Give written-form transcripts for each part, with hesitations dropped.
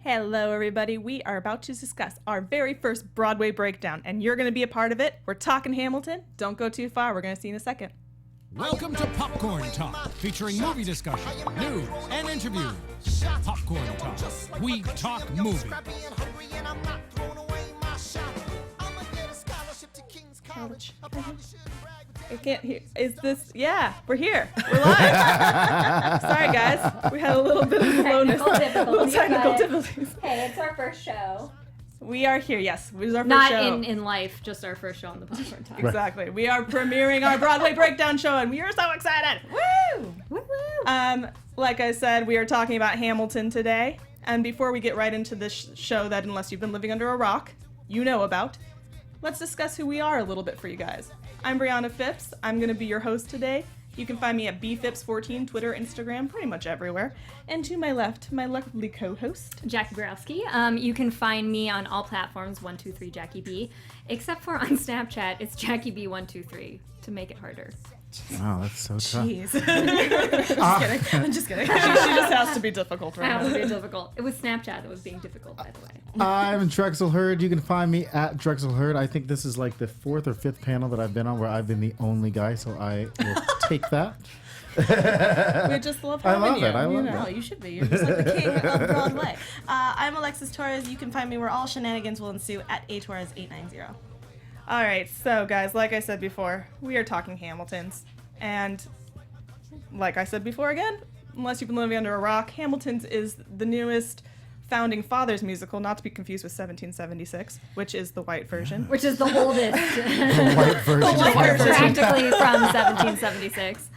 Hello, everybody. We are about to discuss our very first Broadway breakdown, and you're going to be a part of it. We're talking Hamilton. Don't go too far. We're going to see you in a second. Welcome to Popcorn Talk, featuring movie discussion, news, and interviews. Popcorn Talk. We talk movie. I can't hear. Is this? Yeah, we're here. We're live. Sorry, guys. We had a little bit of slowness. Technical difficulties. Hey, it's our first show. We are here, yes. This is our first show. Not in life, just our first show on the Popcorn Talk. Exactly. We are premiering our Broadway breakdown show, and we are so excited. Woo! Woo-woo! Like I said, we are talking about Hamilton today. And before we get right into this show that, unless you've been living under a rock, you know about, let's discuss who we are a little bit for you guys. I'm Briana Phipps. I'm going to be your host today. You can find me at bphipps14, Twitter, Instagram, pretty much everywhere. And to my left, my lovely co-host, Jacque Borowski. You can find me on all platforms, 123 Jackie B, except for on Snapchat, it's Jackie B123 to make it harder. Wow, that's so tough. Jeez. I'm just kidding. She just has to be difficult right now. It has to be difficult. It was Snapchat that was being difficult, by the way. I'm Drexel Hurd. You can find me at Drexel Hurd. I think this is like the fourth or fifth panel that I've been on where I've been the only guy, so I will take that. We just love having you. I love it. No, you should be. You're just like the king of Broadway. I'm Alexis Torres. You can find me where all shenanigans will ensue at atorres890. All right, so guys, like I said before, we are talking Hamiltons. And like I said before again, unless you've been living under a rock, Hamilton's is the newest Founding Fathers musical, not to be confused with 1776, which is the white version. Which is the oldest. The white version. Practically from 1776.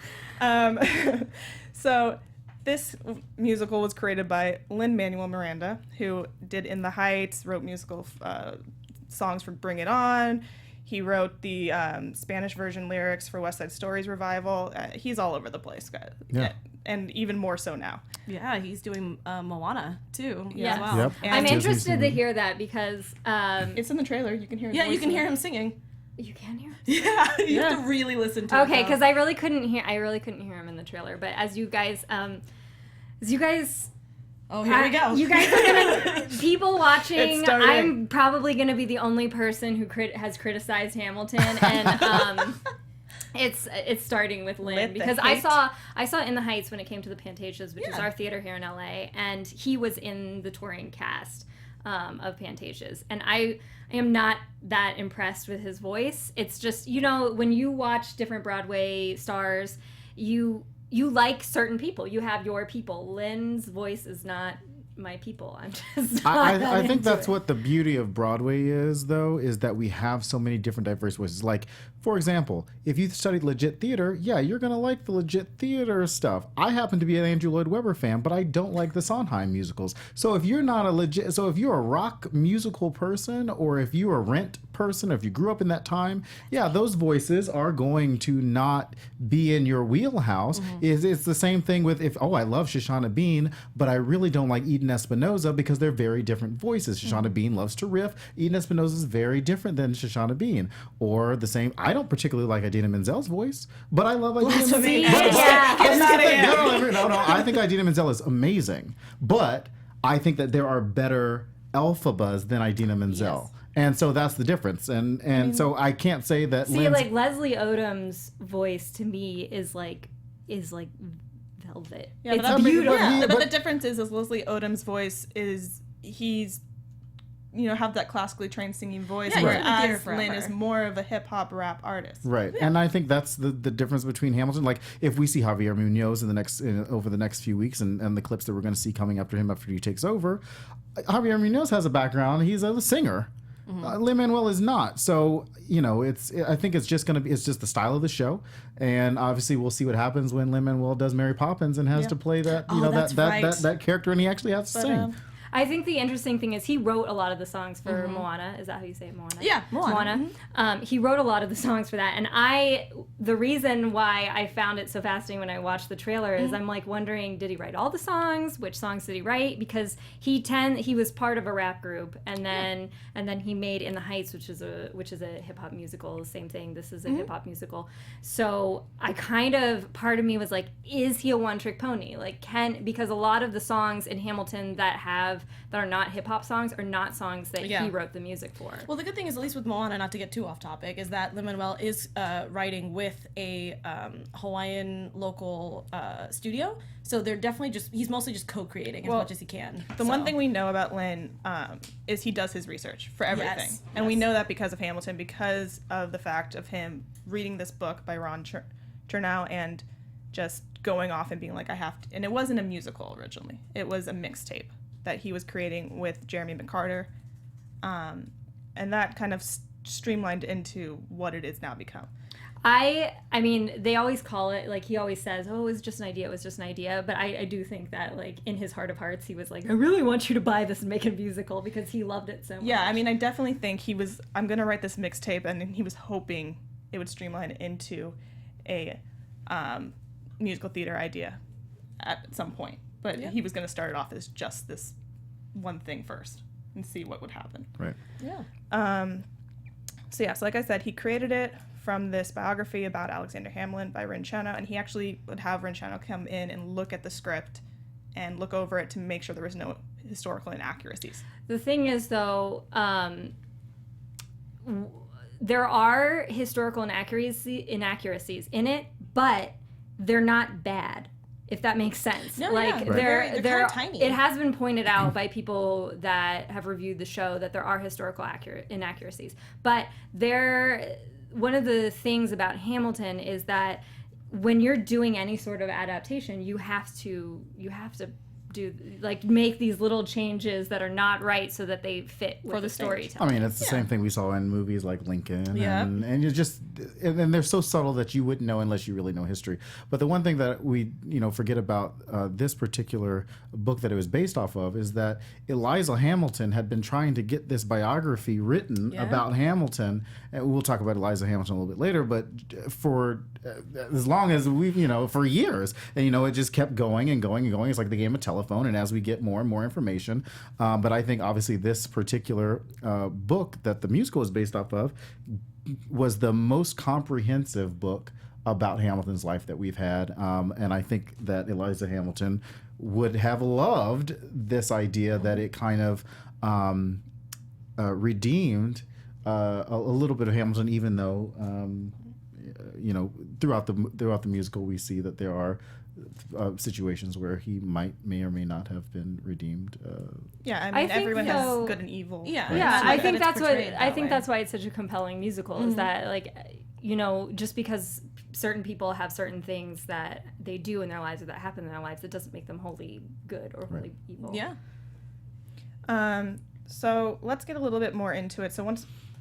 So this musical was created by Lin-Manuel Miranda, who did In the Heights, wrote musical songs for Bring It On. He wrote the Spanish version lyrics for West Side Story's revival. He's all over the place, guys. Yeah. And even more so now. Yeah, he's doing Moana too. Yes. As well. Yep. And I'm Disney interested to singing. hear that because... It's in the trailer. You can hear his Yeah, voice you can in hear it. him singing. You can hear? Yeah, you have to really listen to it. Okay, though. because I really couldn't hear him in the trailer. But as you guys, Oh, here we go. You guys are gonna people watching. It's starting. I'm probably gonna be the only person who has criticized Hamilton, and it's starting with Lynn With the because hate. I saw In the Heights when it came to the Pantasias, which is our theater here in LA, and he was in the touring cast of Pantasias, and I am not that impressed with his voice. It's just, when you watch different Broadway stars, you like certain people. You have your people. Lynn's voice is not my people. I'm just not I think that's it. what the beauty of Broadway is, though, is that we have so many different diverse voices. Like, for example, if you studied legit theater, yeah, you're going to like the legit theater stuff. I happen to be an Andrew Lloyd Webber fan, but I don't like the Sondheim musicals. So if you're if you're a rock musical person, or if you're a Rent person, or if you grew up in that time, yeah, those voices are going to not be in your wheelhouse. It's the same thing with I love Shoshana Bean, but I really don't like Eden Espinosa because they're very different voices. Shoshana Bean loves to riff. Eden Espinosa is very different than Shoshana Bean. Or the same, I don't particularly like Idina Menzel's voice, but I love Idina Menzel. No, I think Idina Menzel is amazing, but I think that there are better Elphabas than Idina Menzel. Yes. And so that's the difference. And so I can't say that like Leslie Odom's voice to me is like velvet. Yeah, It's but beautiful. But the difference is Leslie Odom's voice he's have that classically trained singing voice, Yeah, whereas forever. Lynn is more of a hip hop rap artist. Right, and I think that's the difference between Hamilton. Like, if we see Javier Munoz over the next few weeks, and the clips that we're going to see coming after him after he takes over, Javier Munoz has a background. He's a singer. Lin-Manuel is not. So I think it's just the style of the show, and obviously we'll see what happens when Lin-Manuel does Mary Poppins and has to play that that character, and he actually has to sing. I think the interesting thing is he wrote a lot of the songs for Moana. Is that how you say it, Moana? Yeah, Moana. He wrote a lot of the songs for that. And the reason why I found it so fascinating when I watched the trailer is I'm like wondering, did he write all the songs? Which songs did he write? Because he was part of a rap group, and then he made In the Heights, which is a hip hop musical. Same thing. This is a hip hop musical. So I part of me was like, is he a one trick pony? Like, because a lot of the songs in Hamilton that have have that are not hip hop songs are not songs that Yeah. he wrote the music for. Well, the good thing is, at least with Moana, not to get too off topic, is that Lin-Manuel is writing with a Hawaiian local studio. So they're definitely he's mostly just co-creating as much as he can. The one thing we know about Lin is he does his research for everything. Yes, And we know that because of Hamilton, because of the fact of him reading this book by Ron Chernow and just going off and being like, I have to. And it wasn't a musical originally. It was a mixtape that he was creating with Jeremy McCarter. And that kind of streamlined into what it is now become. I mean, they always call it, like, he always says, oh, it was just an idea, but I do think that, like, in his heart of hearts, he was like, I really want you to buy this and make a musical, because he loved it so much. Yeah, I mean, I definitely think he was, I'm going to write this mixtape, and he was hoping it would streamline into a musical theater idea at some point. But he was going to start it off as just this one thing first and see what would happen. Right. Yeah. So like I said, he created it from this biography about Alexander Hamilton by Ron Chernow, and he actually would have Ron Chernow come in and look at the script and look over it to make sure there was no historical inaccuracies. The thing is, though, there are historical inaccuracies in it, but they're not bad, if that makes sense. No, like, yeah. They're kind of tiny. It has been pointed out by people that have reviewed the show that there are historical inaccuracies. But one of the things about Hamilton is that when you're doing any sort of adaptation, you have to do, like, make these little changes that are not right so that they fit with the storytelling. I mean, it's the same thing we saw in movies like Lincoln. Yeah. And you just, and they're so subtle that you wouldn't know unless you really know history. But the one thing that we, forget about this particular book that it was based off of is that Eliza Hamilton had been trying to get this biography written about Hamilton. And we'll talk about Eliza Hamilton a little bit later, but for as long as we've, for years. And, it just kept going and going and going. It's like the game of telephone. And as we get more and more information, but I think obviously this particular book that the musical is based off of was the most comprehensive book about Hamilton's life that we've had. And I think that Eliza Hamilton would have loved this idea that it kind of redeemed a little bit of Hamilton, even though, throughout the musical we see that there are situations where he may or may not have been redeemed. Yeah, I mean, everyone has good and evil. Yeah, yeah. I I think that's that's why it's such a compelling musical. Is that, like, just because certain people have certain things that they do in their lives or that happen in their lives, it doesn't make them wholly good or wholly evil. Yeah. So let's get a little bit more into it.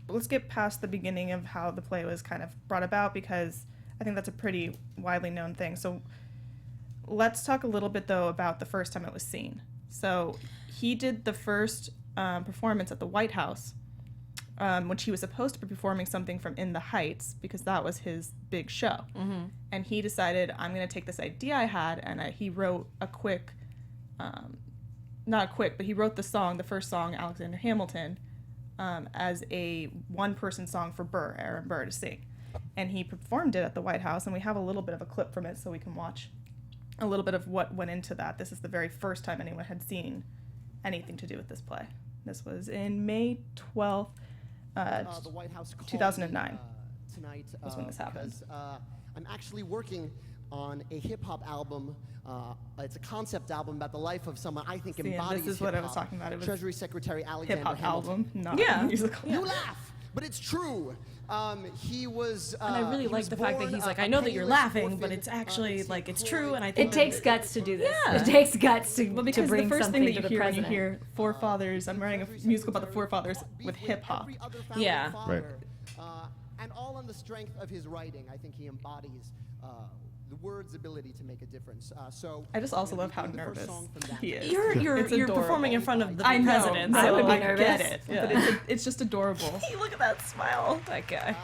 Let's get past the beginning of how the play was kind of brought about, because I think that's a pretty widely known thing. So let's talk a little bit, though, about the first time it was seen. So he did the first performance at the White House, which he was supposed to be performing something from In the Heights, because that was his big show. Mm-hmm. And he decided, I'm going to take this idea I had, and he wrote a quick, not quick, but he wrote the first song, Alexander Hamilton, as a one-person song for Aaron Burr, to sing. And he performed it at the White House, and we have a little bit of a clip from it so we can watch a little bit of what went into that. This is the very first time anyone had seen anything to do with this play. This was in May 12th, the White House 2009. Tonight was when this happened. because I'm actually working on a hip-hop album. It's a concept album about the life of someone I think embodies this is what I was talking about. It was Treasury Secretary Alexander hip-hop Hamilton. album, not a musical. You laugh, but it's true. He was. And I really like the fact that he's like, I know that you're laughing, but it's actually, like, it's true, and I think It takes guts to do this. Yeah. It takes guts to Because bring the first something thing that to you the hear when you president. hear forefathers, I'm writing a musical about the forefathers with hip-hop. Yeah. Right. And all on the strength of his writing, I think he embodies the word's ability to make a difference. I just also love how nervous he is. You're It's adorable. performing in front of the I know, president, I so would be I nervous. get Get it, Yeah. but it's just adorable. Hey, look at that smile, that guy.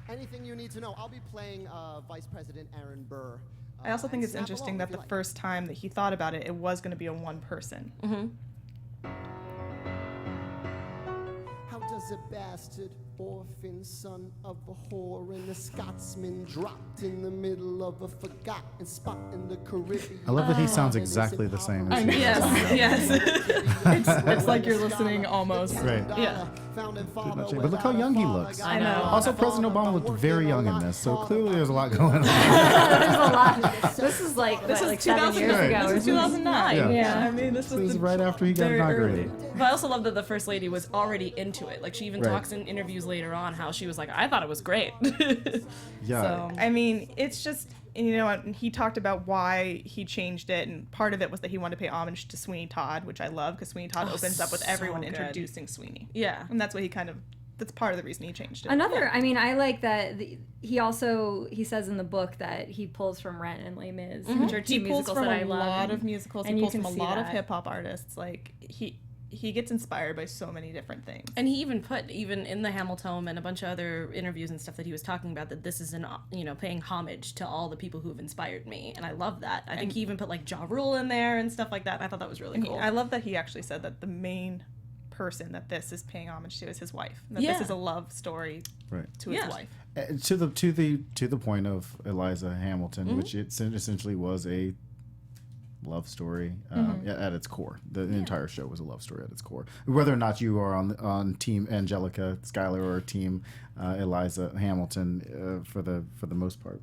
Anything you need to know. I'll be playing Vice President Aaron Burr. I also think and it's snap interesting along that if the you like. first time that he thought about it, it was going to be a one person. How does a bastard orphan son of a whore and a Scotsman dropped in the middle of a forgotten spot in the Caribbean. I love that he sounds exactly the same as he Yes, does. yes. It's like you're listening almost. Right. Yeah. But look how young he looks. I know. Also, President Obama looked very young in this, so clearly there's a lot going on. There's a lot. This is like, what, like 7 years Right. ago. This is 2009. Yeah. Yeah. I mean, this This is was right after he got very inaugurated. early. But I also love that the first lady was already into it. Like she even Right. talks in interviews later on how she was like, I thought it was great. Yeah. So, I mean, it's just, you know, and he talked about why he changed it, and part of it was that he wanted to pay homage to Sweeney Todd, which I love, because Sweeney Todd opens up with so everyone good. introducing Sweeney. yeah. And that's what he kind of, that's part of the reason he changed it. Another, I mean, I like that he says in the book that he pulls from Rent and Les Mis, which are two He pulls musicals from that I a love. lot of musicals. and He you pulls can from a see lot of that. hip hop artists. Like, he gets inspired by so many different things. And he even put, even in the Hamilton and a bunch of other interviews and stuff that he was talking about, that this is paying homage to all the people who have inspired me. And I love that. I think he even put like Ja Rule in there and stuff like that. And I thought that was really cool. I love that he actually said that the main person that this is paying homage to is his wife. That Yeah. this is a love story Right. to his Yeah. wife. To the point of Eliza Hamilton, which it essentially was a love story at its core. The entire show was a love story at its core. Whether or not you are on Team Angelica Schuyler or Team Eliza Hamilton, for the most part.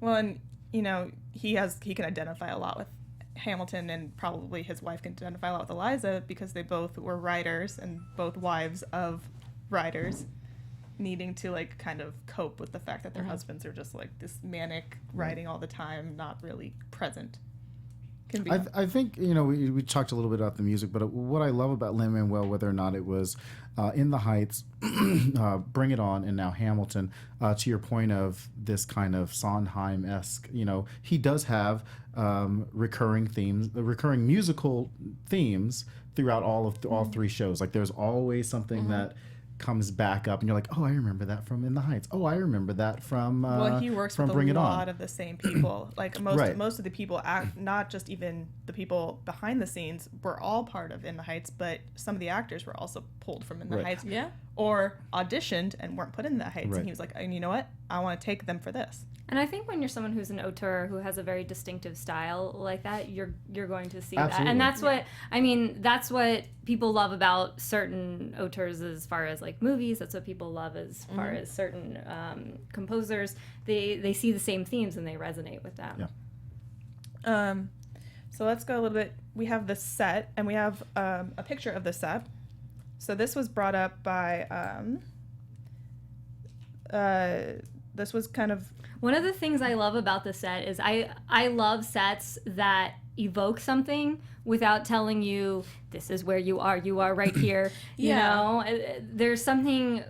Well, and you know, he can identify a lot with Hamilton, and probably his wife can identify a lot with Eliza because they both were writers and both wives of writers, needing to like kind of cope with the fact that their husbands are just like this manic writing all the time, not really present. Can be. I think, you know, we talked a little bit about the music, but what I love about Lin-Manuel, whether or not it was In the Heights, Bring It On, and now Hamilton, to your point of this kind of Sondheim-esque, you know, he does have recurring musical themes throughout all three shows. Like there's always something that comes back up, and you're like, oh, I remember that from In the Heights. Oh, I remember that from well, he works from with Bring a It lot On. of the same people. Like most Right. most of the people, not just even the people behind the scenes, were all part of In the Heights, but some of the actors were also pulled from In the Right. Heights, Yeah. or auditioned and weren't put in the Heights. Right. And he was like, and you know what? I want to take them for this. And I think when you're someone who's an auteur who has a very distinctive style like that, you're going to see Absolutely. that. And that's what people love about certain auteurs as far as like movies. That's what people love as far as certain composers. They see the same themes and they resonate with them. Yeah. So let's go a little bit. We have the set, and we have a picture of the set. So this was brought up by. This was kind of. One of the things I love about the set is I love sets that evoke something without telling you this is where you are right here. You know, there's something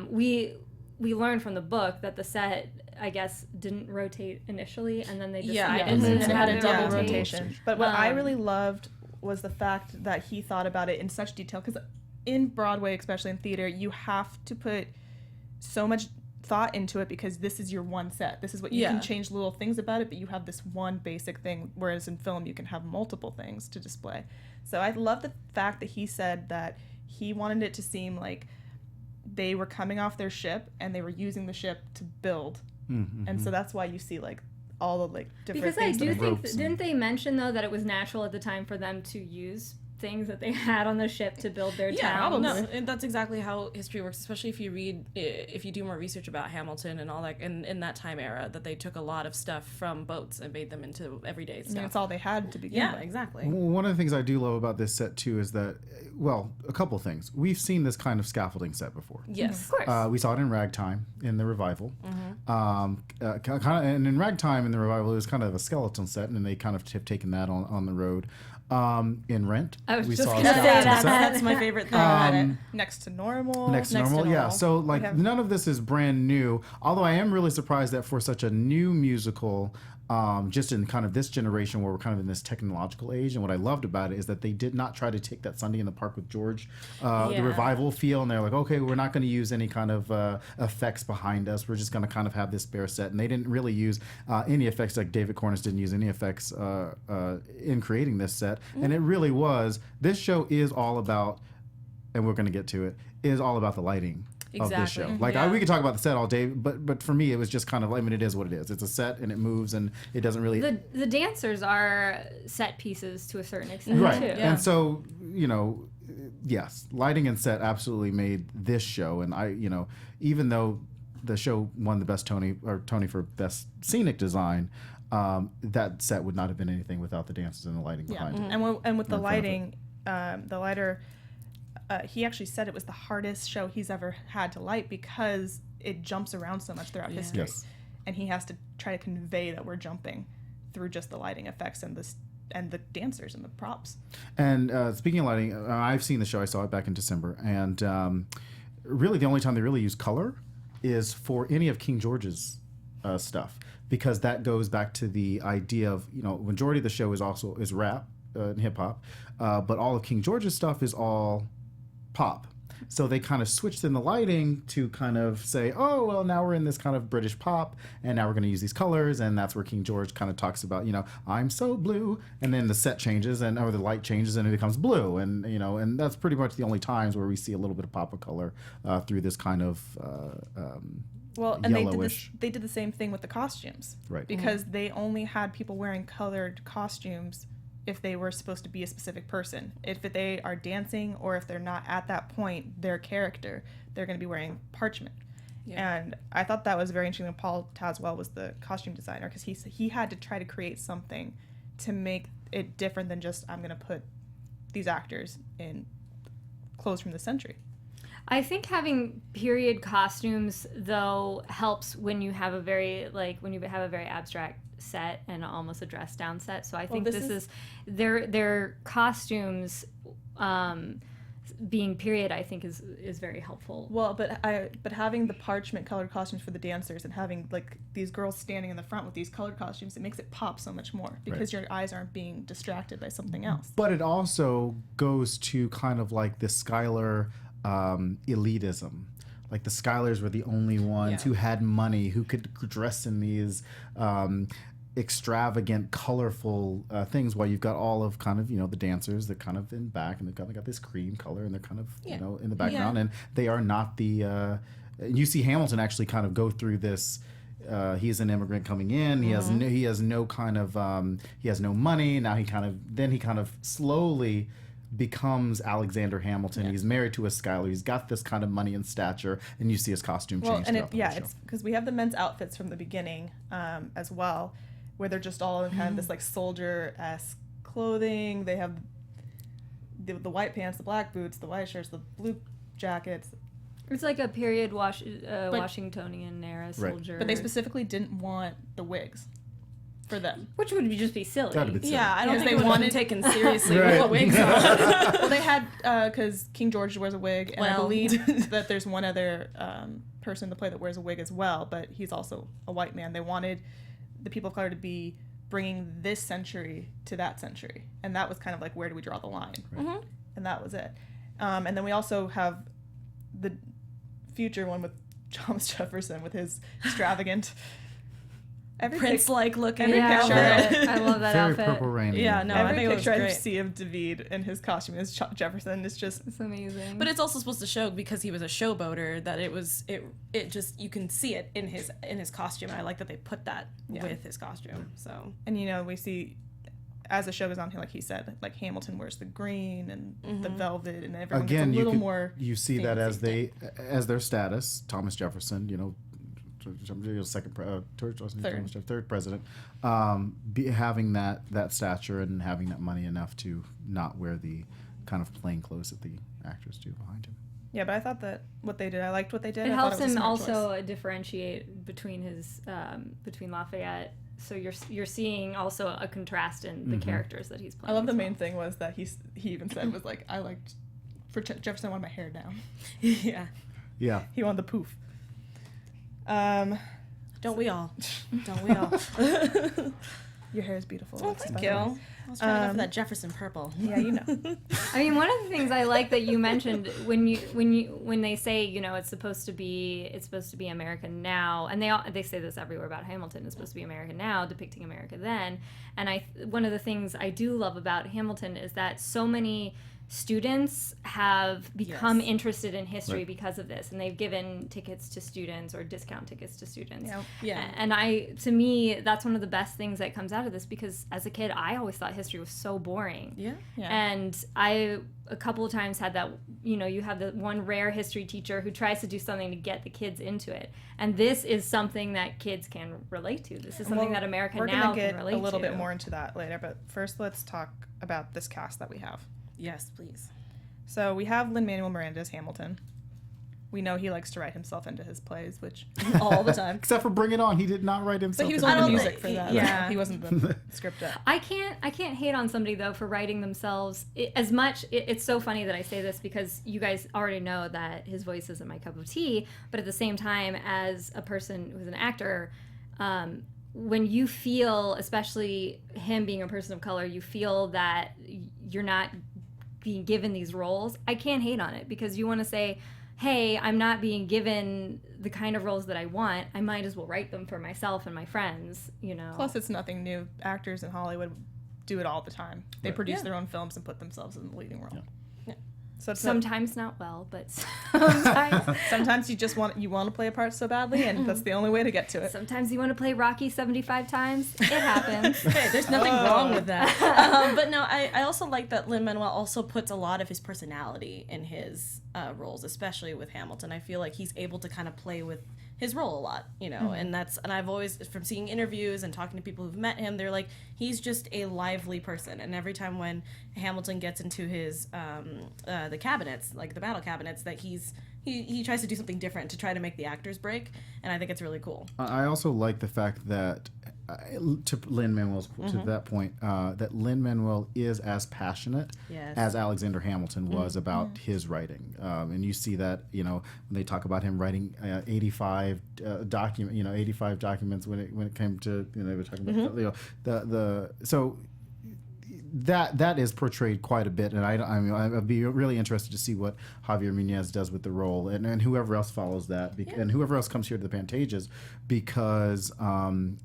we learned from the book that the set, I guess, didn't rotate initially, and then they decided and to it had a have double it rotate. rotation. But what I really loved was the fact that he thought about it in such detail, because in Broadway, especially in theater, you have to put so much thought into it because this is your one set. This is what you can change little things about it, but you have this one basic thing, whereas in film you can have multiple things to display. So I love the fact that he said that he wanted it to seem like they were coming off their ship and they were using the ship to build. And so that's why you see like all the like different Because I things. do that think, ropes didn't they mention though that it was natural at the time for them to use things that they had on the ship to build their town? No, and that's exactly how history works, especially if you do more research about Hamilton and all that, and in that time era, that they took a lot of stuff from boats and made them into everyday I stuff. mean, it's all they had to begin Yeah, with. exactly. One of the things I do love about this set too is that, well, a couple things. We've seen this kind of scaffolding set before. Yes. Of course. We saw it in Ragtime in the revival. And in Ragtime in the revival, it was kind of a skeleton set, and they kind of have taken that on the road. In Rent, I was we just saw a gonna say skeleton that. set. That's my favorite thing about it. Next to normal. Next to normal, yeah. So like have- none of this is brand new. Although I am really surprised that for such a new musical, just in kind of this generation where we're kind of in this technological age, and what I loved about it is that they did not try to take that Sunday in the Park with George, the revival feel, and they're like, okay, we're not going to use any kind of effects behind us. We're just going to kind of have this bare set, and they didn't really use any effects. Like David Cornish didn't use any effects in creating this set, and it really was. This show is all about and we're going to get to it, is all about the lighting of this show. Exactly. Like, Yeah. we could talk about the set all day, but for me, it was just kind of, I mean, it is what it is. It's a set, and it moves, and it doesn't really... The dancers are set pieces to a certain extent, Right. too. And so, yes, lighting and set absolutely made this show. And even though the show won the best Tony for best scenic design, that set would not have been anything without the dancers and the lighting behind it. And with the lighting, the lighter, he actually said it was the hardest show he's ever had to light because it jumps around so much throughout history. Yes. And he has to try to convey that we're jumping through just the lighting effects and the dancers and the props. And speaking of lighting, I've seen the show. I saw it back in December. And really the only time they really use color is for any of King George's stuff, because that goes back to the idea of, majority of the show is rap and hip hop, but all of King George's stuff is all pop. So they kind of switched in the lighting to kind of say, oh, well, now we're in this kind of British pop, and now we're going to use these colors, and that's where King George kind of talks about, I'm so blue, and then the set changes, or the light changes, and it becomes blue, and and that's pretty much the only times where we see a little bit of pop of color through this kind of And yellowish. they did the same thing with the costumes, Right. Because they only had people wearing colored costumes if they were supposed to be a specific person. If they are dancing or if they're not at that point, their character, they're going to be wearing parchment. Yeah. And I thought that was very interesting. Paul Tazwell was the costume designer, because he had to try to create something to make it different than just, I'm going to put these actors in clothes from the century. I think having period costumes, though, helps when you have a very abstract set and almost a dress down set. So I think this is their costumes being period, I think is very helpful. Well, but having the parchment colored costumes for the dancers and having like these girls standing in the front with these colored costumes, it makes it pop so much more because your eyes aren't being distracted by something else. But it also goes to kind of like the Schuyler elitism. Like the Schuylers were the only ones who had money, who could dress in these extravagant, colorful things, while you've got all of kind of, the dancers that kind of in back, and they got this cream color, and they're kind of, in the background, and they are not the, you see Hamilton actually kind of go through this, he's an immigrant coming in, he has no kind of, he has no money, now he kind of slowly becomes Alexander Hamilton. He's married to a Schuyler. He's got this kind of money and stature, and you see his costume change. And it's because we have the men's outfits from the beginning as well, where they're just all in kind of this like soldier-esque clothing. They have the white pants, the black boots, the white shirts, the blue jackets. It's like a period Washingtonian era soldier. But they specifically didn't want the wigs for them, which would just be silly. That'd be silly. Yeah, I don't think they they wanted wanted taken seriously Right. with the wigs on. well, they had because King George wears a wig, and I Well. believe that there's one other person in the play that wears a wig as well, but he's also a white man. They wanted the people of color to be bringing this century to that century, and that was kind of like, where do we draw the line? Mm-hmm. And that was it. And then we also have the future one with Thomas Jefferson with his extravagant Prince-like looking. every Yeah, picture. I love that Very outfit. Purple Rain. Yeah, no, I Every think it was picture I great. see of David in his costume is Jefferson. It's just It's amazing. But it's also supposed to show, because he was a showboater, that it just, you can see it in his costume. And I like that they put that with his costume. So and we see as the show goes on, like he said, like Hamilton wears the green and the velvet, and everyone Again, gets a little more. you see that fancy. as their status. Thomas Jefferson, third president, having that stature and having that money enough to not wear the kind of plain clothes that the actors do behind him. Yeah, but I thought that what they did, I liked what they did. it I thought helps was a him smart also choice. differentiate between his between Lafayette. So you're seeing also a contrast in the characters that he's playing. I love the as well. main thing was that he even said was like, I liked for Jefferson, I wanted my hair down. yeah, Yeah. He wanted the poof. don't we all? Don't we all? Your hair is beautiful. Oh, Alexis, thank by the way. you. I was trying to go for that Jefferson purple. Yeah, you know. I mean, one of the things I like that you mentioned when they say it's supposed to be America now, and they say this everywhere about Hamilton. It's supposed to be America now, depicting America then. And one of the things I do love about Hamilton is that so many students have become interested in history because of this, and they've given tickets to students or discount tickets to students. And to me, that's one of the best things that comes out of this, because as a kid, I always thought history was so boring. And I a couple of times had that, you have the one rare history teacher who tries to do something to get the kids into it, and this is something that kids can relate to. This is something that America now can relate to. We're going to get a little bit more into that later, but first let's talk about this cast that we have. Yes, please. So we have Lin-Manuel Miranda as Hamilton. We know he likes to write himself into his plays, which all the time. Except for Bring It On, he did not write himself. But he was on the music for that. Yeah, he wasn't the script up. I can't hate on somebody though for writing themselves as much. It's so funny that I say this, because you guys already know that his voice isn't my cup of tea. But at the same time, as a person who's an actor, when you feel, especially him being a person of color, you feel that you're not being given these roles, I can't hate on it, because you want to say, hey, I'm not being given the kind of roles that I want. I might as well write them for myself and my friends, Plus, it's nothing new. Actors in Hollywood do it all the time. They produce their own films and put themselves in the leading role. So sometimes not well, but sometimes you just want to play a part so badly, and that's the only way to get to it. Sometimes you want to play Rocky 75 times. It happens. Hey, there's nothing wrong with that. But no, I also like that Lin-Manuel also puts a lot of his personality in his roles, especially with Hamilton. I feel like he's able to kind of play with his role a lot, and I've always, from seeing interviews and talking to people who've met him, they're like, he's just a lively person. And every time when Hamilton gets into his the cabinets, like the battle cabinets, that he tries to do something different to try to make the actors break, and I think it's really cool. I also like the fact that to Lin-Manuel's to that point, that Lin-Manuel is as passionate as Alexander Hamilton was about his writing, and you see that when they talk about him writing 85 documents when it came to they were talking about so that is portrayed quite a bit, and I'd be really interested to see what Javier Muñoz does with the role, and whoever else follows that, and whoever else comes here to the Pantages, because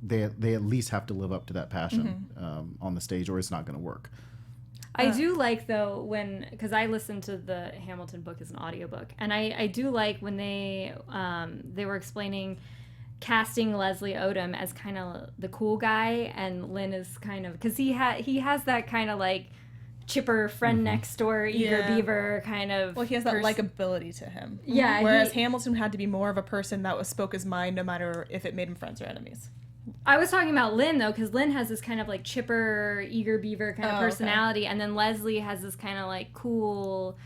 they at least have to live up to that passion on the stage, or it's not going to work. I do like, though, because I listened to the Hamilton book as an audiobook, and I do like when they were explaining casting Leslie Odom as kind of the cool guy, and Lin is kind of, because he has that kind of like chipper friend next door, eager beaver kind of. Well, he has that likability to him. Yeah. Whereas Hamilton had to be more of a person that spoke his mind, no matter if it made him friends or enemies. I was talking about Lin, though, because Lin has this kind of like chipper, eager beaver kind of personality, and then Leslie has this kind of like cool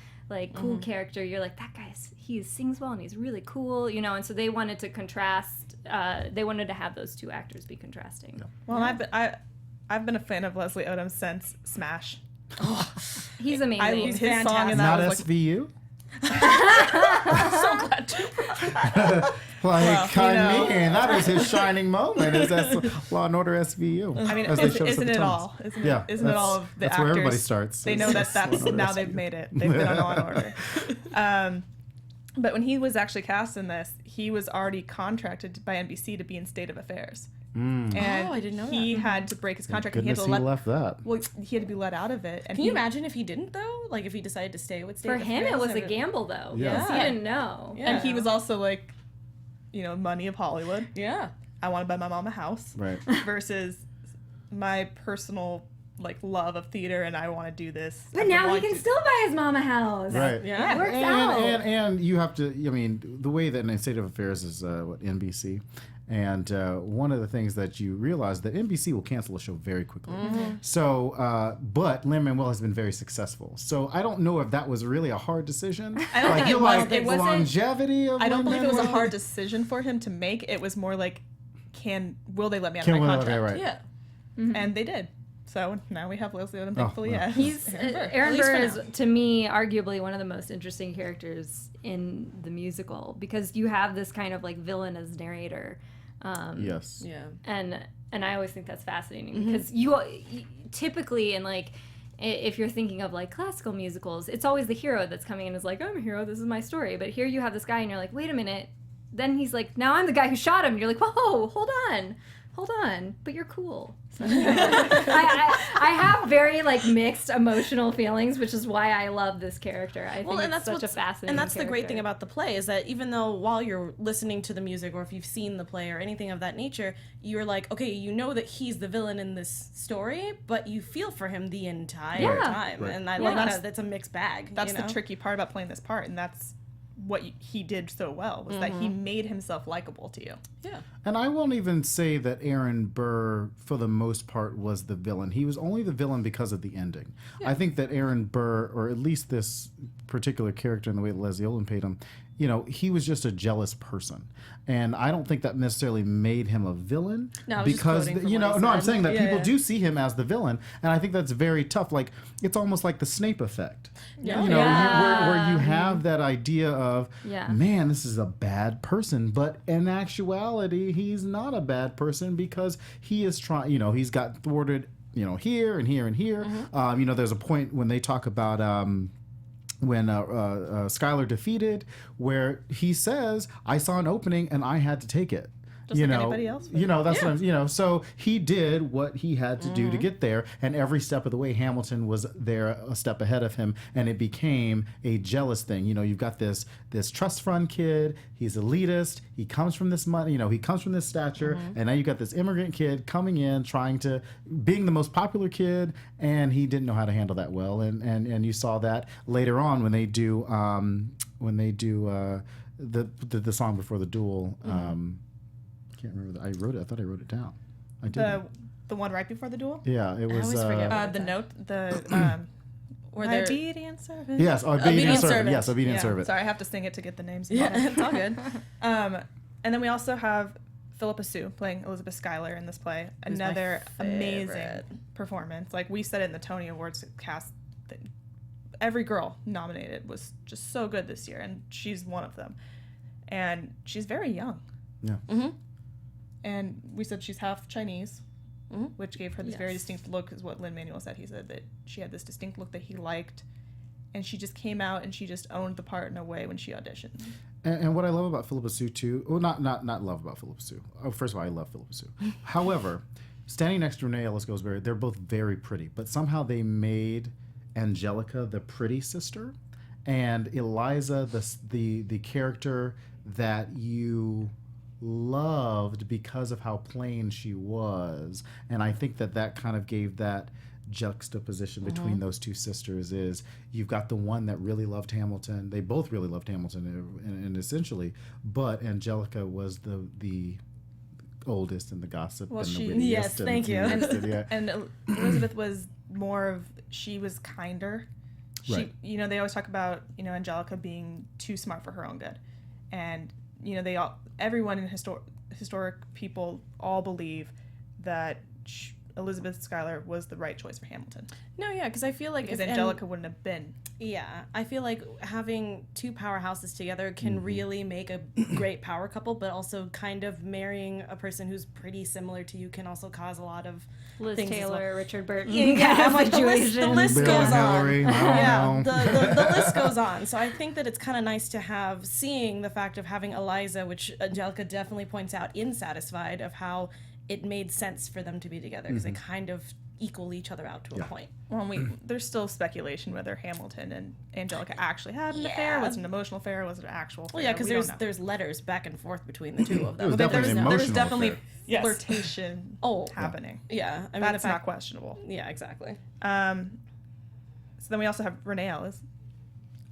character. You're like, that guy, he sings well and he's really cool, and so they wanted to contrast. They wanted to have those two actors be contrasting. Well, I've been a fan of Leslie Odom since Smash. Oh, he's amazing. His song in that Not was SVU. so glad to. That was his shining moment. Is that Law and Order SVU? I mean, isn't it all? Isn't it all of the that's actors? Where everybody starts. They know that's now they've made it. They've been on Law and Order. But when he was actually cast in this, he was already contracted by NBC to be in State of Affairs. And I didn't know he that. had to break his contract. He left that. Well, he had to be let out of it. And Can you imagine if he didn't, though? Like, if he decided to stay with State For of him, Affairs? it was a gamble, though. Yeah. Because he didn't know. And he was also like, money of Hollywood. Yeah. I want to buy my mom a house. Right. Versus my personal love of theater, and I want to do this. But now he can still buy his mom a house. Right. Yeah. It works out. And you have to, the way that in State of Affairs is NBC. And one of the things that you realize that NBC will cancel a show very quickly. So, but Lin-Manuel has been very successful. So I don't know if that was really a hard decision. I don't think it was. It wasn't. Longevity of I don't believe it was a Lin-Manuel? hard decision for him to make. It was more like, will they let me out of my contract? Right. Yeah. And they did. So now we have Leslie Odom, thankfully. wow. He's Aaron least Burr for is, now. to me, arguably one of the most interesting characters in the musical, because you have this kind of villain as narrator. Yes. Yeah. And I always think that's fascinating, because you typically if you're thinking of classical musicals, it's always the hero that's coming in and is like, I'm a hero, this is my story. But here you have this guy and you're like, wait a minute. Then he's like, now I'm the guy who shot him. You're like, whoa, hold on. hold on, but you're cool. So, I have very like mixed emotional feelings, which is why I love this character. I think it's such a fascinating And that's character. the great thing about the play is that even though while you're listening to the music or if you've seen the play or anything of that nature, you're like, okay, you know that he's the villain in this story, but you feel for him the entire time. Right. And I love that that's a mixed bag. That's the tricky part about playing this part, and that's what he did so well, was that he made himself likable to you. Yeah. And I won't even say that Aaron Burr, for the most part, was the villain. He was only the villain because of the ending. Yeah. I think that Aaron Burr, or at least this particular character in the way that Leslie Olin paid him, he was just a jealous person. And I don't think that necessarily made him a villain. No, I was because, just quoting from what he I'm said. saying that people do see him as the villain. And I think that's very tough. Like, it's almost like the Snape effect. Yeah. Where you have that idea of, Yeah. man, this is a bad person. But in actuality, he's not a bad person because he is trying, he's got thwarted, here and here and here. There's a point when they talk about when Skylar defeated, where he says, "I saw an opening and I had to take it." Just like anybody else would. That's what I'm, so he did what he had to do to get there, and every step of the way Hamilton was there a step ahead of him, and it became a jealous thing. You've got this trust fund kid, he's elitist, he comes from this money, he comes from this stature, and now you've got this immigrant kid coming in being the most popular kid, and he didn't know how to handle that well, and you saw that later on when they do the song before the duel. I can't remember. I thought I wrote it down. I did. The one right before the duel? Yeah, it was. always forget The note, Where my they're obedient servant. Yes, obedient servant. Yes, obedient Yeah. servant. Sorry, I have to sing it to get the names. Yeah, it's all good. And then we also have Philippa Sue playing Elizabeth Schuyler in this play. Who's my Another amazing favorite. performance. Like we said it in the Tony Awards cast, that every girl nominated was just so good this year, and she's one of them. And she's very young. Yeah. And we said she's half Chinese, which gave her this very distinct look, is what Lin-Manuel said. He said that she had this distinct look that he liked, and she just came out and she just owned the part in a way when she auditioned. And what I love about Philippa Sue too, well, not love about Philippa Sue. Oh, first of all, I love Philippa Sue. However, standing next to Renee Ellis Goldsberry, they're both very pretty, but somehow they made Angelica the pretty sister, and Eliza the character that you loved because of how plain she was. And I think that kind of gave that juxtaposition between those two sisters. Is you've got the one that really loved Hamilton, they both really loved Hamilton and essentially, but Angelica was the oldest and the gossip and the wittiest. Yes, thank you. And Elizabeth was she was kinder. Right. They always talk about, Angelica being too smart for her own good. And, everyone in historic people all believe that Elizabeth Schuyler was the right choice for Hamilton. No, yeah, because I feel like Because Angelica wouldn't have been. Yeah, I feel like having two powerhouses together can really make a great power couple, but also kind of marrying a person who's pretty similar to you can also cause a lot of Liz things as Taylor, well. Richard Burton. Yeah, I'm like, the list Bill goes Hillary, on. I don't Yeah, know. the list goes on. So I think that it's kind of nice to have, seeing the fact of having Eliza, which Angelica definitely points out in Satisfied, of how it made sense for them to be together because they kind of equal each other out to a point. Well, there's still speculation whether Hamilton and Angelica actually had an affair. Was it an emotional affair? Was it an actual affair? Well, yeah, because We don't know. there's letters back and forth between the two of them. It was definitely an emotional There's definitely affair. flirtation flirtation Yeah, I mean, That's not questionable. Yeah, exactly. So then we also have Renee Ellis.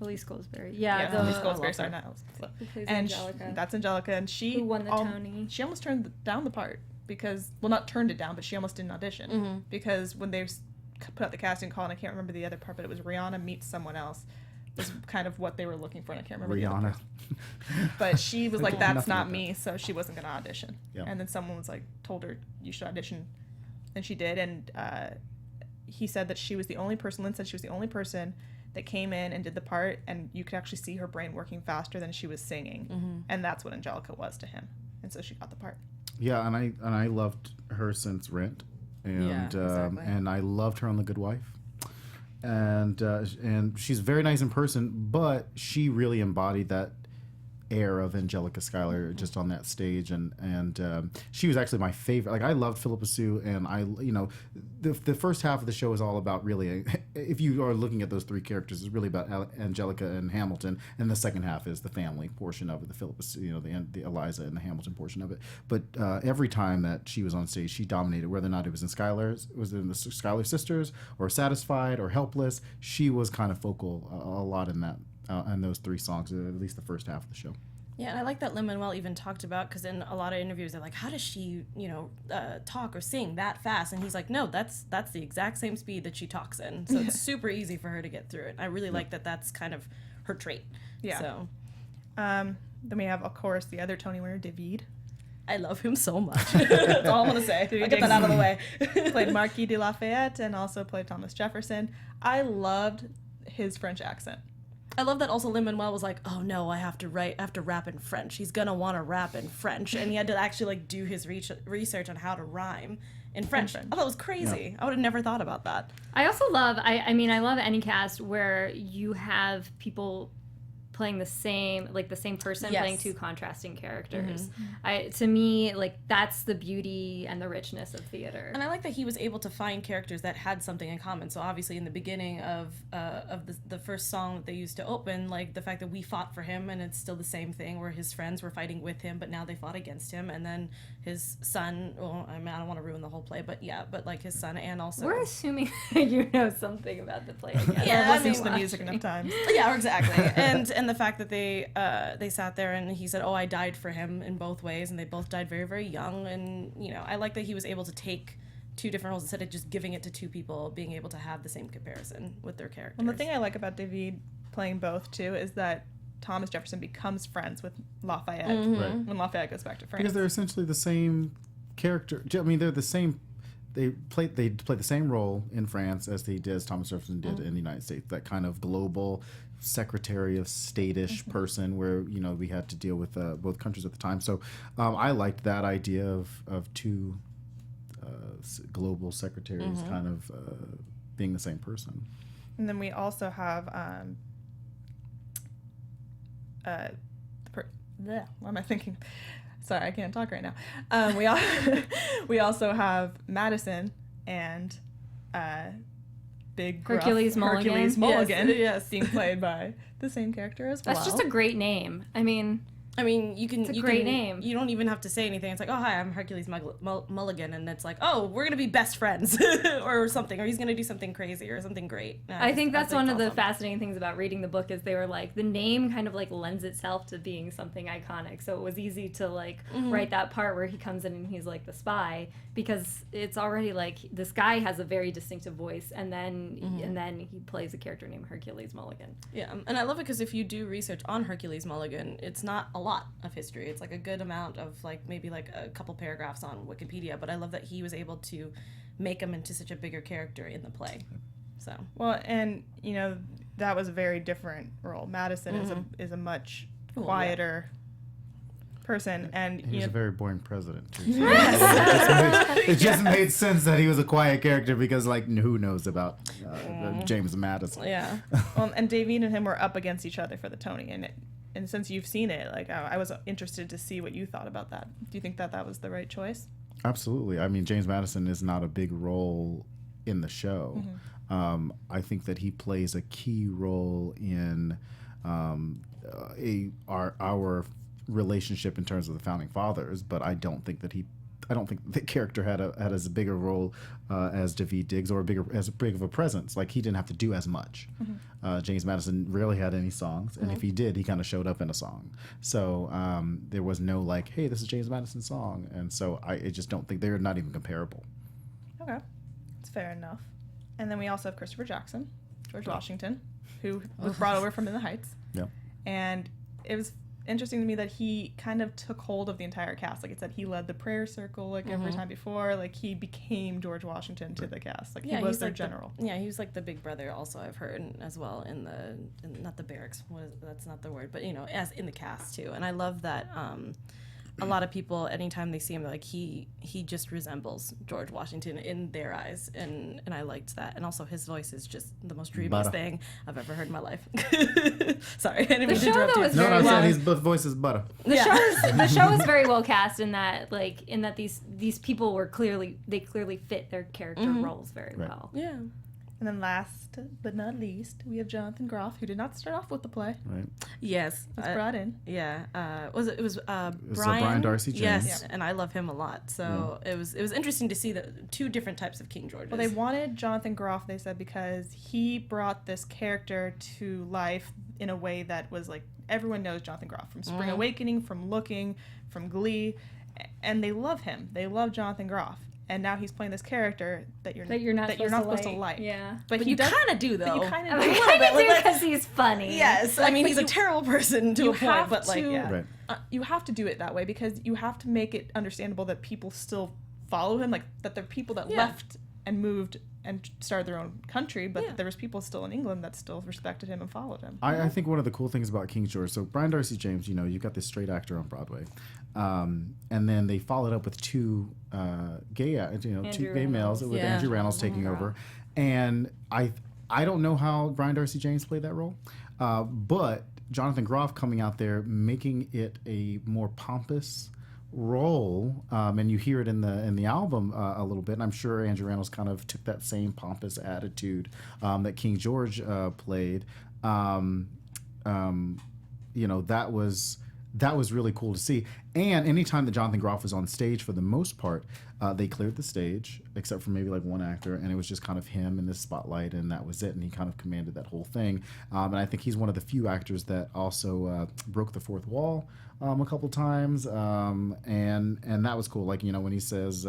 Elise Goldsberry. Yeah, Yeah, Elise Goldsberry, sorry, not Ellis. who plays And Angelica. that's Angelica, and she Who won the Tony. She almost turned down the part because, well, not turned it down, but she almost didn't audition because when they put out the casting call, and I can't remember the other part, but it was Rihanna meets someone else. Was kind of what they were looking for, and I can't remember the other Rihanna. person. But she was like, "That's Nothing not like me," so she wasn't going to audition. Yeah. And then someone was like, told her, "You should audition," and she did. And he said that she was the only person. Lynn said she was the only person that came in and did the part, and you could actually see her brain working faster than she was singing, and that's what Angelica was to him, and so she got the part. Yeah, and I loved her since Rent, and and I loved her on The Good Wife, and she's very nice in person, but she really embodied that air of Angelica Schuyler just on that stage, and she was actually my favorite. Like I loved Philippa Sue, and the first half of the show is all about really, if you are looking at those three characters, it's really about Angelica and Hamilton, and the second half is the family portion of it, the Philippa Sue, the Eliza and the Hamilton portion of it. But every time that she was on stage, she dominated. Whether or not it was in the Schuyler Sisters or Satisfied or Helpless, she was kind of focal a lot in that. And those three songs, at least the first half of the show. Yeah, and I like that Lin-Manuel even talked about, because in a lot of interviews they're like, how does she, talk or sing that fast? And he's like, no, that's the exact same speed that she talks in. So it's super easy for her to get through it. I really like that that's kind of her trait. Yeah. So. Then we have, of course, the other Tony winner, David. I love him so much. That's all I'm going to say. I'll get that out of the way. Played Marquis de Lafayette and also played Thomas Jefferson. I loved his French accent. I love that also Lin-Manuel was like, oh no, I have to rap in French. He's gonna want to rap in French. And he had to actually do his research on how to rhyme in French. I thought it was crazy. Yeah. I would have never thought about that. I also love, I love any cast where you have people playing the same person playing two contrasting characters. To me, that's the beauty and the richness of theater. And I like that he was able to find characters that had something in common. So obviously in the beginning of the first song that they used to open, the fact that we fought for him, and it's still the same thing where his friends were fighting with him, but now they fought against him. And then his son, I don't want to ruin the whole play, but his son, and also... We're assuming you know something about the play again. Yeah, I've listened to the music enough times. Yeah, exactly. And the fact that they sat there and he said, oh, I died for him in both ways, and they both died very, very young. And, I like that he was able to take two different roles instead of just giving it to two people, being able to have the same comparison with their characters. Well, the thing I like about David playing both, too, is that Thomas Jefferson becomes friends with Lafayette when Lafayette goes back to France. Because they're essentially the same character. I mean, they're the same... They play the same role in France as Thomas Jefferson did in the United States. That kind of global Secretary of State-ish person, where we had to deal with both countries at the time. So I liked that idea of two global secretaries kind of being the same person. And then we also have what am I thinking? Sorry, I can't talk right now. We also have Madison and big gruff Hercules Mulligan. Yes, being played by the same character as well. That's just a great name. I mean, it's a great name. You don't even have to say anything. It's like, oh, hi, I'm Hercules Mulligan, and it's like, oh, we're gonna be best friends, or something, or he's gonna do something crazy or something great. I think that's one of the fascinating things about reading the book is they were like, the name kind of lends itself to being something iconic. So it was easy to write that part where he comes in and he's like the spy, because it's already this guy has a very distinctive voice, and then he plays a character named Hercules Mulligan. Yeah, and I love it because if you do research on Hercules Mulligan, it's not a lot of history. It's a good amount of maybe a couple paragraphs on Wikipedia, but I love that he was able to make him into such a bigger character in the play. So well, and that was a very different role. Madison is a much quieter person, and he was a very boring president too. So it just made sense that he was a quiet character, because who knows about James Madison. Yeah. Well, and David and him were up against each other for the Tony, and since you've seen it, I was interested to see what you thought about that. Do you think that was the right choice? Absolutely. I mean, James Madison is not a big role in the show. I think that he plays a key role in our relationship in terms of the founding fathers, but I don't think the character had as big a role as David Diggs, or as big of a presence. He didn't have to do as much. James Madison rarely had any songs, and if he did, he kind of showed up in a song. So there was no hey, this is James Madison's song, and so I just don't think they're not even comparable. Okay, that's fair enough. And then we also have Christopher Jackson, George Washington, who was brought over from In the Heights. Yeah, and it was interesting to me that he kind of took hold of the entire cast. Like it said, he led the prayer circle every time before. He became George Washington to the cast. He was their general. He was the big brother. Also, I've heard as well in not the barracks. That's not the word, but as in the cast too. And I love that a lot of people, anytime they see him, they're like, he just resembles George Washington in their eyes, and I liked that. And also his voice is just the most dreamiest thing I've ever heard in my life. Sorry, I didn't mean to interrupt you. No, I said his voice is butter. The show is very well cast in that these people were clearly fit their character roles very well. Yeah. And then last but not least, we have Jonathan Groff, who did not start off with the play. Right. Yes. He was brought in. Yeah. It was Brian? Brian Darcy James. Yes, and I love him a lot. So it was interesting to see the two different types of King Georges. Well, they wanted Jonathan Groff, they said, because he brought this character to life in a way that was like, everyone knows Jonathan Groff from Spring Awakening, from Looking, from Glee, and they love him. They love Jonathan Groff. And now he's playing this character that you're not supposed to like. Yeah, but you kind of do, though. But you kind of I mean, do because he's funny. Yes, I mean he's a terrible person to a point, but like, Right. You have to do it that way because you have to make it understandable that people still follow him, like that there are people that left and moved and started their own country, but there was people still in England that still respected him and followed him. I think one of the cool things about King George, so Brian Darcy James, you've got this straight actor on Broadway, and then they followed up with two gay males with Andrew Reynolds taking over, and I don't know how Brian Darcy James played that role, but Jonathan Groff coming out there making it a more pompous role, and you hear it in the album a little bit, and I'm sure Andrew Reynolds kind of took that same pompous attitude that King George played. That was really cool to see. And anytime that Jonathan Groff was on stage, for the most part, they cleared the stage, except for maybe like one actor, and it was just kind of him in the spotlight, and that was it, and he kind of commanded that whole thing. And I think he's one of the few actors that also broke the fourth wall a couple times, and that was cool. Like, when he says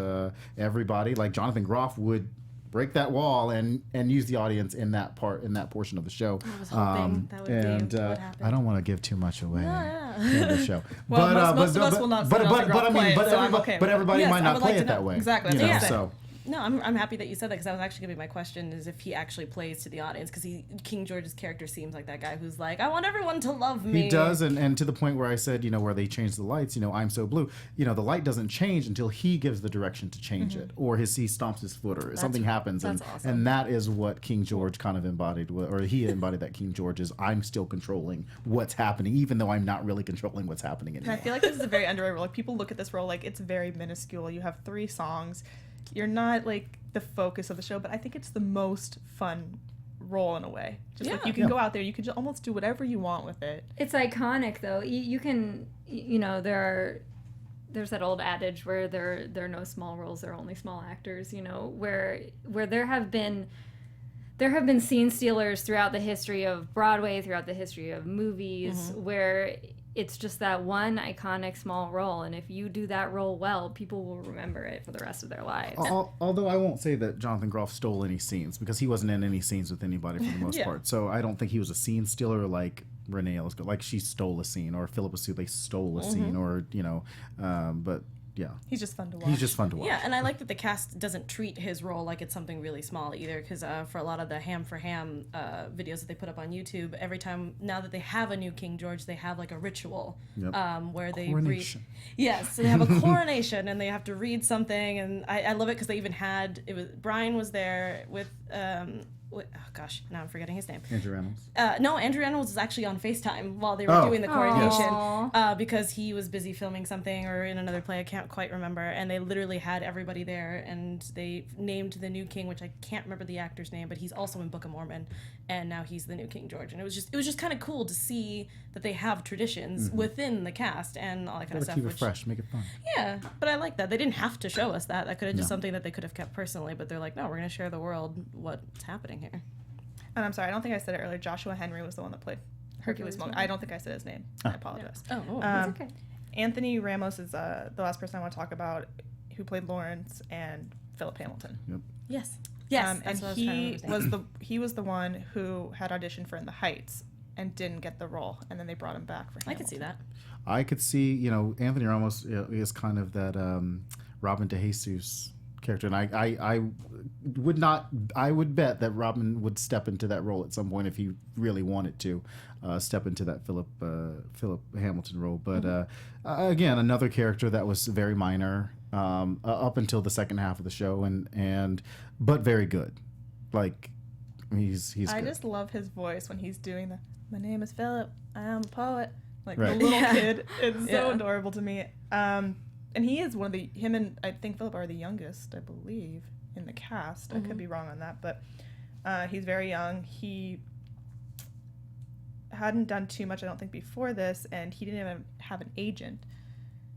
everybody, like Jonathan Groff would break that wall and use the audience in that portion of the show. I was hoping that would be what happened. I don't want to give too much away in the show. Well, most of us will not see Jonathan Groff play it, so I'm okay with it. Everybody might not play it that way. Exactly. So. No, I'm happy that you said that, because that was actually going to be my question, is if he actually plays to the audience, because King George's character seems like that guy who's like, I want everyone to love me. He does, and to the point where I said, where they change the lights, I'm so blue, the light doesn't change until he gives the direction to change it, or he stomps his foot, or something happens, and awesome. And that is what King George kind of embodied, or he embodied that King George is, I'm still controlling what's happening, even though I'm not really controlling what's happening anymore. And I feel like this is a very underrated role. Like, people look at this role like it's very minuscule. You have 3 songs. You're not like the focus of the show, but I think it's the most fun role in a way. Just like you can go out there, you can just almost do whatever you want with it. It's iconic though. You can, there's that old adage where there are no small roles, there are only small actors. Where there have been scene stealers throughout the history of Broadway, throughout the history of movies, where it's just that one iconic small role, and if you do that role well, people will remember it for the rest of their lives. Although I won't say that Jonathan Groff stole any scenes, because he wasn't in any scenes with anybody for the most part. So I don't think he was a scene stealer like Renee Ellis, like she stole a scene, or Philippa Sue, they stole a scene, or but. Yeah. He's just fun to watch. He's just fun to watch. Yeah, and I like that the cast doesn't treat his role like it's something really small either, because for a lot of the Ham for Ham videos that they put up on YouTube, every time, now that they have a new King George, they have like a ritual where they read. Yes, so they have a coronation, and they have to read something, and I love it because they even had, Brian was there with, oh gosh, now I'm forgetting his name. Andrew Reynolds. No, Andrew Reynolds was actually on FaceTime while they were doing the coronation because he was busy filming something or in another play. I can't quite remember. And they literally had everybody there, and they named the new king, which I can't remember the actor's name, but he's also in Book of Mormon, and now he's the new King George. And it was just kind of cool to see that they have traditions within the cast and all that kind of stuff. Keep it fresh, make it fun. Yeah, but I like that. They didn't have to show us that. That could have just something that they could have kept personally, but they're like, no, we're going to share the world what's happening here. And I'm sorry, I don't think I said it earlier. Joshua Henry was the one that played Hercules Moment. I don't think I said his name. I apologize. That's okay. Anthony Ramos is the last person I want to talk about, who played Lawrence, and Philip Hamilton. Yep. Yes. And he was the one who had auditioned for In the Heights and didn't get the role, and then they brought him back for Hamilton. I could see that. I could see, Anthony Ramos is kind of that Robin DeJesus character, and I would bet that Robin would step into that role at some point if he really wanted to step into that Philip Hamilton role. But again, another character that was very minor up until the second half of the show, but very good. Like he's I good. just love his voice when he's doing the "My name is Philip, I am a poet." Like Right. the little kid. It's so Yeah. adorable to me. And he is him and I think Philip are the youngest, I believe, in the cast. I could be wrong on that, but he's very young. He hadn't done too much, I don't think, before this, and he didn't even have an agent.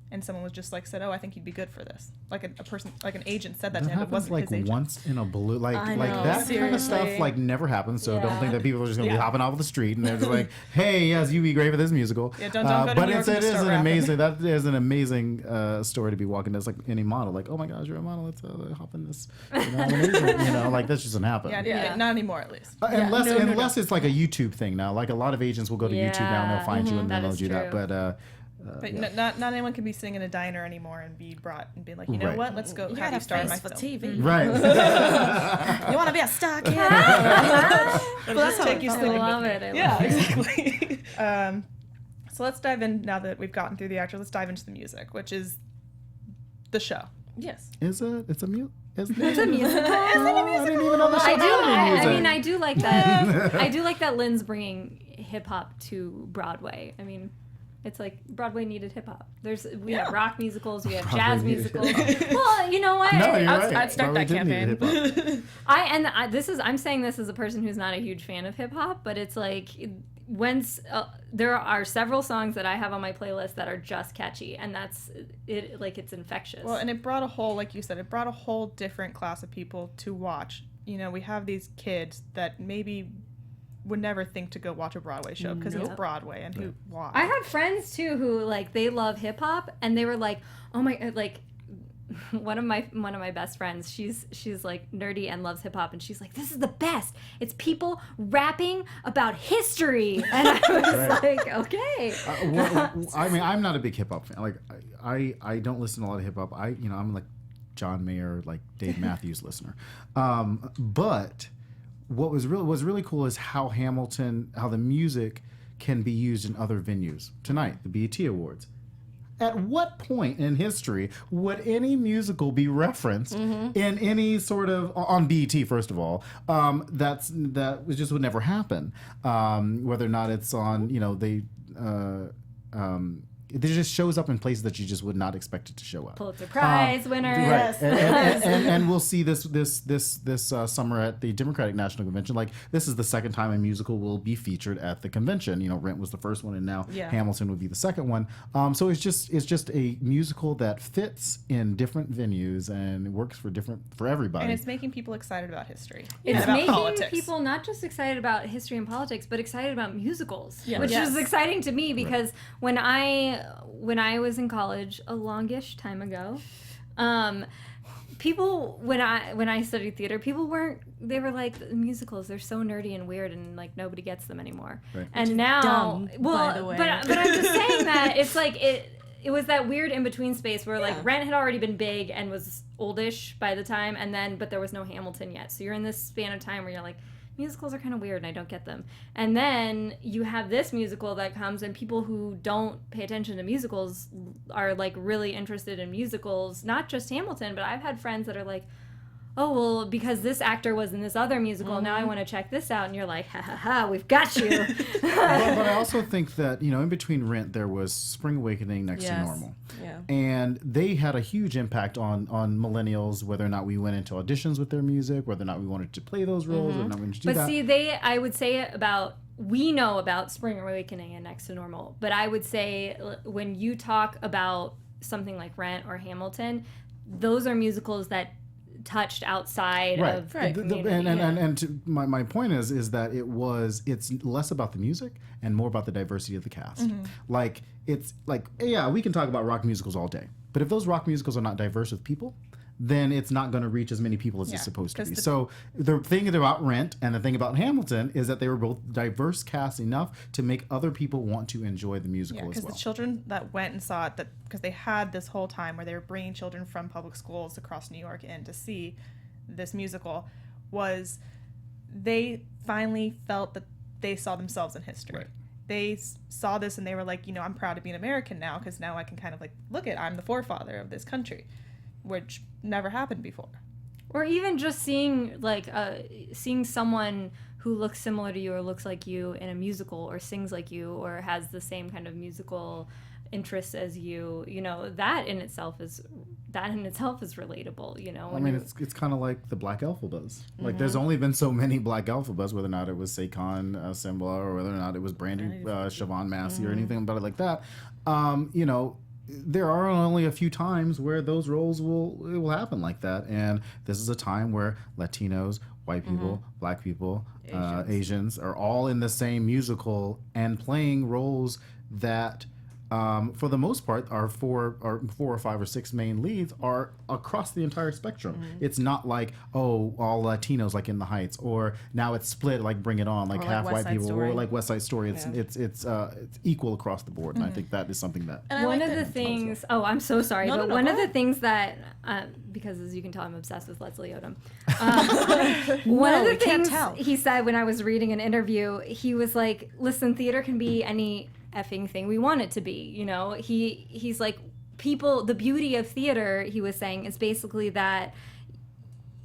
And someone was just said, "Oh, I think you'd be good for this." Like a person, like an agent said that to him. It happens wasn't like his agent. once in a blue, I like know, that kind of stuff seriously. never happens. So don't Yeah. think that people are just gonna be Yeah. hopping off the street and they're just like, "Hey, yes, you'd be great for this musical." Yeah, don't go to but New York it's, and it just is start an rapping. amazing. That is an amazing story to be walking. That's like any model. Like, oh my gosh, you're a model. Let's hop in this. I'm an agent. Like that just doesn't happen. Yeah, not anymore at least. Unless it's like a YouTube thing now. Like a lot of agents will go to YouTube now and they'll find you and then That they'll is do that. true. But But not anyone can be sitting in a diner anymore and be brought and be like, you know Right. what? Let's go You have gotta you star in my face for film. TV. right. You want to be a star kid? Let's take you I singing love with it. me. I Yeah, love it. exactly. So let's dive in now that we've gotten through the actor. Let's dive into the music, which is the show. Yes. It's a musical. It's a musical. I didn't even know the show I do. had any I music. mean, I do like that. I do like that Lynn's bringing hip hop to Broadway. I mean, it's like Broadway needed hip hop. We have rock musicals, we have Broadway jazz needed musicals. Well, you know what? No, you're I'd right. start Broadway that did need campaign. hip-hop. I'm saying this as a person who's not a huge fan of hip hop, but it's like there are several songs that I have on my playlist that are just catchy, and that's it. Like it's infectious. Well, and it brought a whole, like you said, it brought a whole different class of people to watch. We have these kids that maybe would never think to go watch a Broadway show because it's Broadway, and why? I have friends too who they love hip hop, and they were like, "Oh my!" Like one of my best friends, she's like nerdy and loves hip hop, and she's like, "This is the best. It's people rapping about history," and I was like, "Okay." I mean, I'm not a big hip hop fan. Like, I don't listen to a lot of hip hop. I'm like John Mayer, like Dave Matthews listener. But what was really cool is how the music can be used in other venues. Tonight, the BET Awards. At what point in history would any musical be referenced in any sort of on BET? First of all, that just would never happen. Whether or not it's on, it just shows up in places that you just would not expect it to show up. Pulitzer Prize winners. Right, and we'll see this summer at the Democratic National Convention. Like, this is the second time a musical will be featured at the convention. Rent was the first one, and now Hamilton would be the second one. So it's just a musical that fits in different venues and it works for everybody. and it's making people excited about history. It's and about making politics. people not just excited about history and politics, but excited about musicals, Yeah. which Yes. is exciting to me because when I was in college a longish time ago, people when I studied theater, they were like, musicals, they're so nerdy and weird and like nobody gets them anymore. Right. And now, dumb, by the way. but I'm just saying that it's like it was that weird in between space where like Rent had already been big and was oldish by the time, but there was no Hamilton yet. So you're in this span of time where you're like, musicals are kind of weird and I don't get them. And then you have this musical that comes and people who don't pay attention to musicals are like really interested in musicals, not just Hamilton, but I've had friends that are like, oh, well, because this actor was in this other musical, now I want to check this out. And you're like, ha ha ha, we've got you. but I also think that, in between Rent, there was Spring Awakening next to Normal. Yeah. And they had a huge impact on millennials, whether or not we went into auditions with their music, whether or not we wanted to play those roles, whether or not we wanted to do But that. see, I would say we know about Spring Awakening and Next to Normal, but I would say when you talk about something like Rent or Hamilton, those are musicals that touched outside of the community. And my point is that it's less about the music and more about the diversity of the cast. We can talk about rock musicals all day, but if those rock musicals are not diverse with people, then it's not going to reach as many people as it's supposed to 'cause be. So the thing about Rent and the thing about Hamilton is that they were both diverse casts enough to make other people want to enjoy the musical as because well. the children that went and saw it, that because they had this whole time where they were bringing children from public schools across New York in to see this musical, was they finally felt that they saw themselves in history. Right. They saw this and they were like, I'm proud to be an American now, because now I can kind of like, look at, I'm the forefather of this country, which never happened before. Or even just seeing seeing someone who looks similar to you or looks like you in a musical or sings like you or has the same kind of musical interests as you, that in itself is relatable, I mean, it's kind of like the Black Alphabas. Like, there's only been so many Black Alphabas, whether or not it was Saquon Simba or whether or not it was Brandy Siobhan Massey or anything about it like that. There are only a few times where those roles will happen like that, and this is a time where Latinos, white people, Black people, Asians are all in the same musical and playing roles that, for the most part, our four or five or six main leads are across the entire spectrum. It's not like, all Latinos like in The Heights, or now it's split like Bring It On, like half West white Side people, Story. or like West Side Story. It's equal across the board, and I think that is something that. One of the things, I'm so sorry, but one of the things that, because as you can tell, I'm obsessed with Leslie Odom. One of the things he said when I was reading an interview, he was like, listen, theater can be any effing thing we want it to be, he's like, the beauty of theater, he was saying, is basically that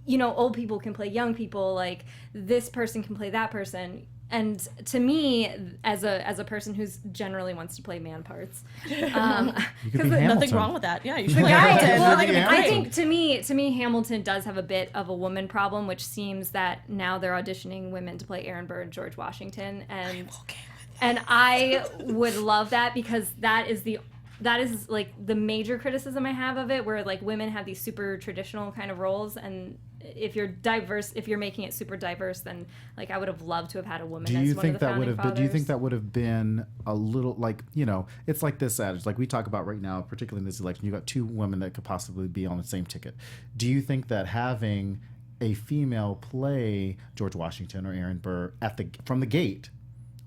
old people can play young people, like this person can play that person. And to me, as a person who's generally wants to play man parts, Because Nothing wrong with that. Yeah, you should. I think to me, Hamilton does have a bit of a woman problem, which seems that now they're auditioning women to play Aaron Burr and George Washington, and I would love that, because that is like the major criticism I have of it, where like women have these super traditional kind of roles, and if you're making it super diverse, then like I would have loved to have had a woman as one of the founding fathers. Do you think that would have been a little like, it's like this adage, like we talk about right now, particularly in this election, you got two women that could possibly be on the same ticket. Do you think that having a female play George Washington or Aaron Burr from the gate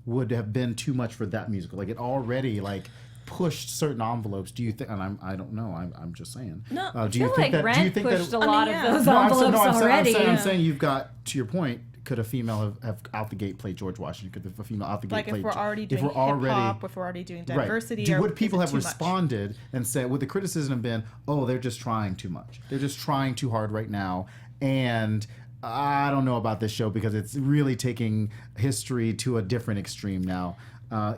would have been too much for that musical? Like, it already like pushed certain envelopes. Do you think? And I don't know. I'm just saying. No, do you think that? Rent Do you think pushed that? a lot of those No, envelopes already. I'm saying you've got, to your point, could a female have out the gate played George Washington? Could a female out the gate Like play? if we're already doing hip hop, if we're already doing diversity, right? or Would people is it have too much? responded and said, would the criticism have been, they're just trying too much, they're just trying too hard right now, and I don't know about this show because it's really taking history to a different extreme now?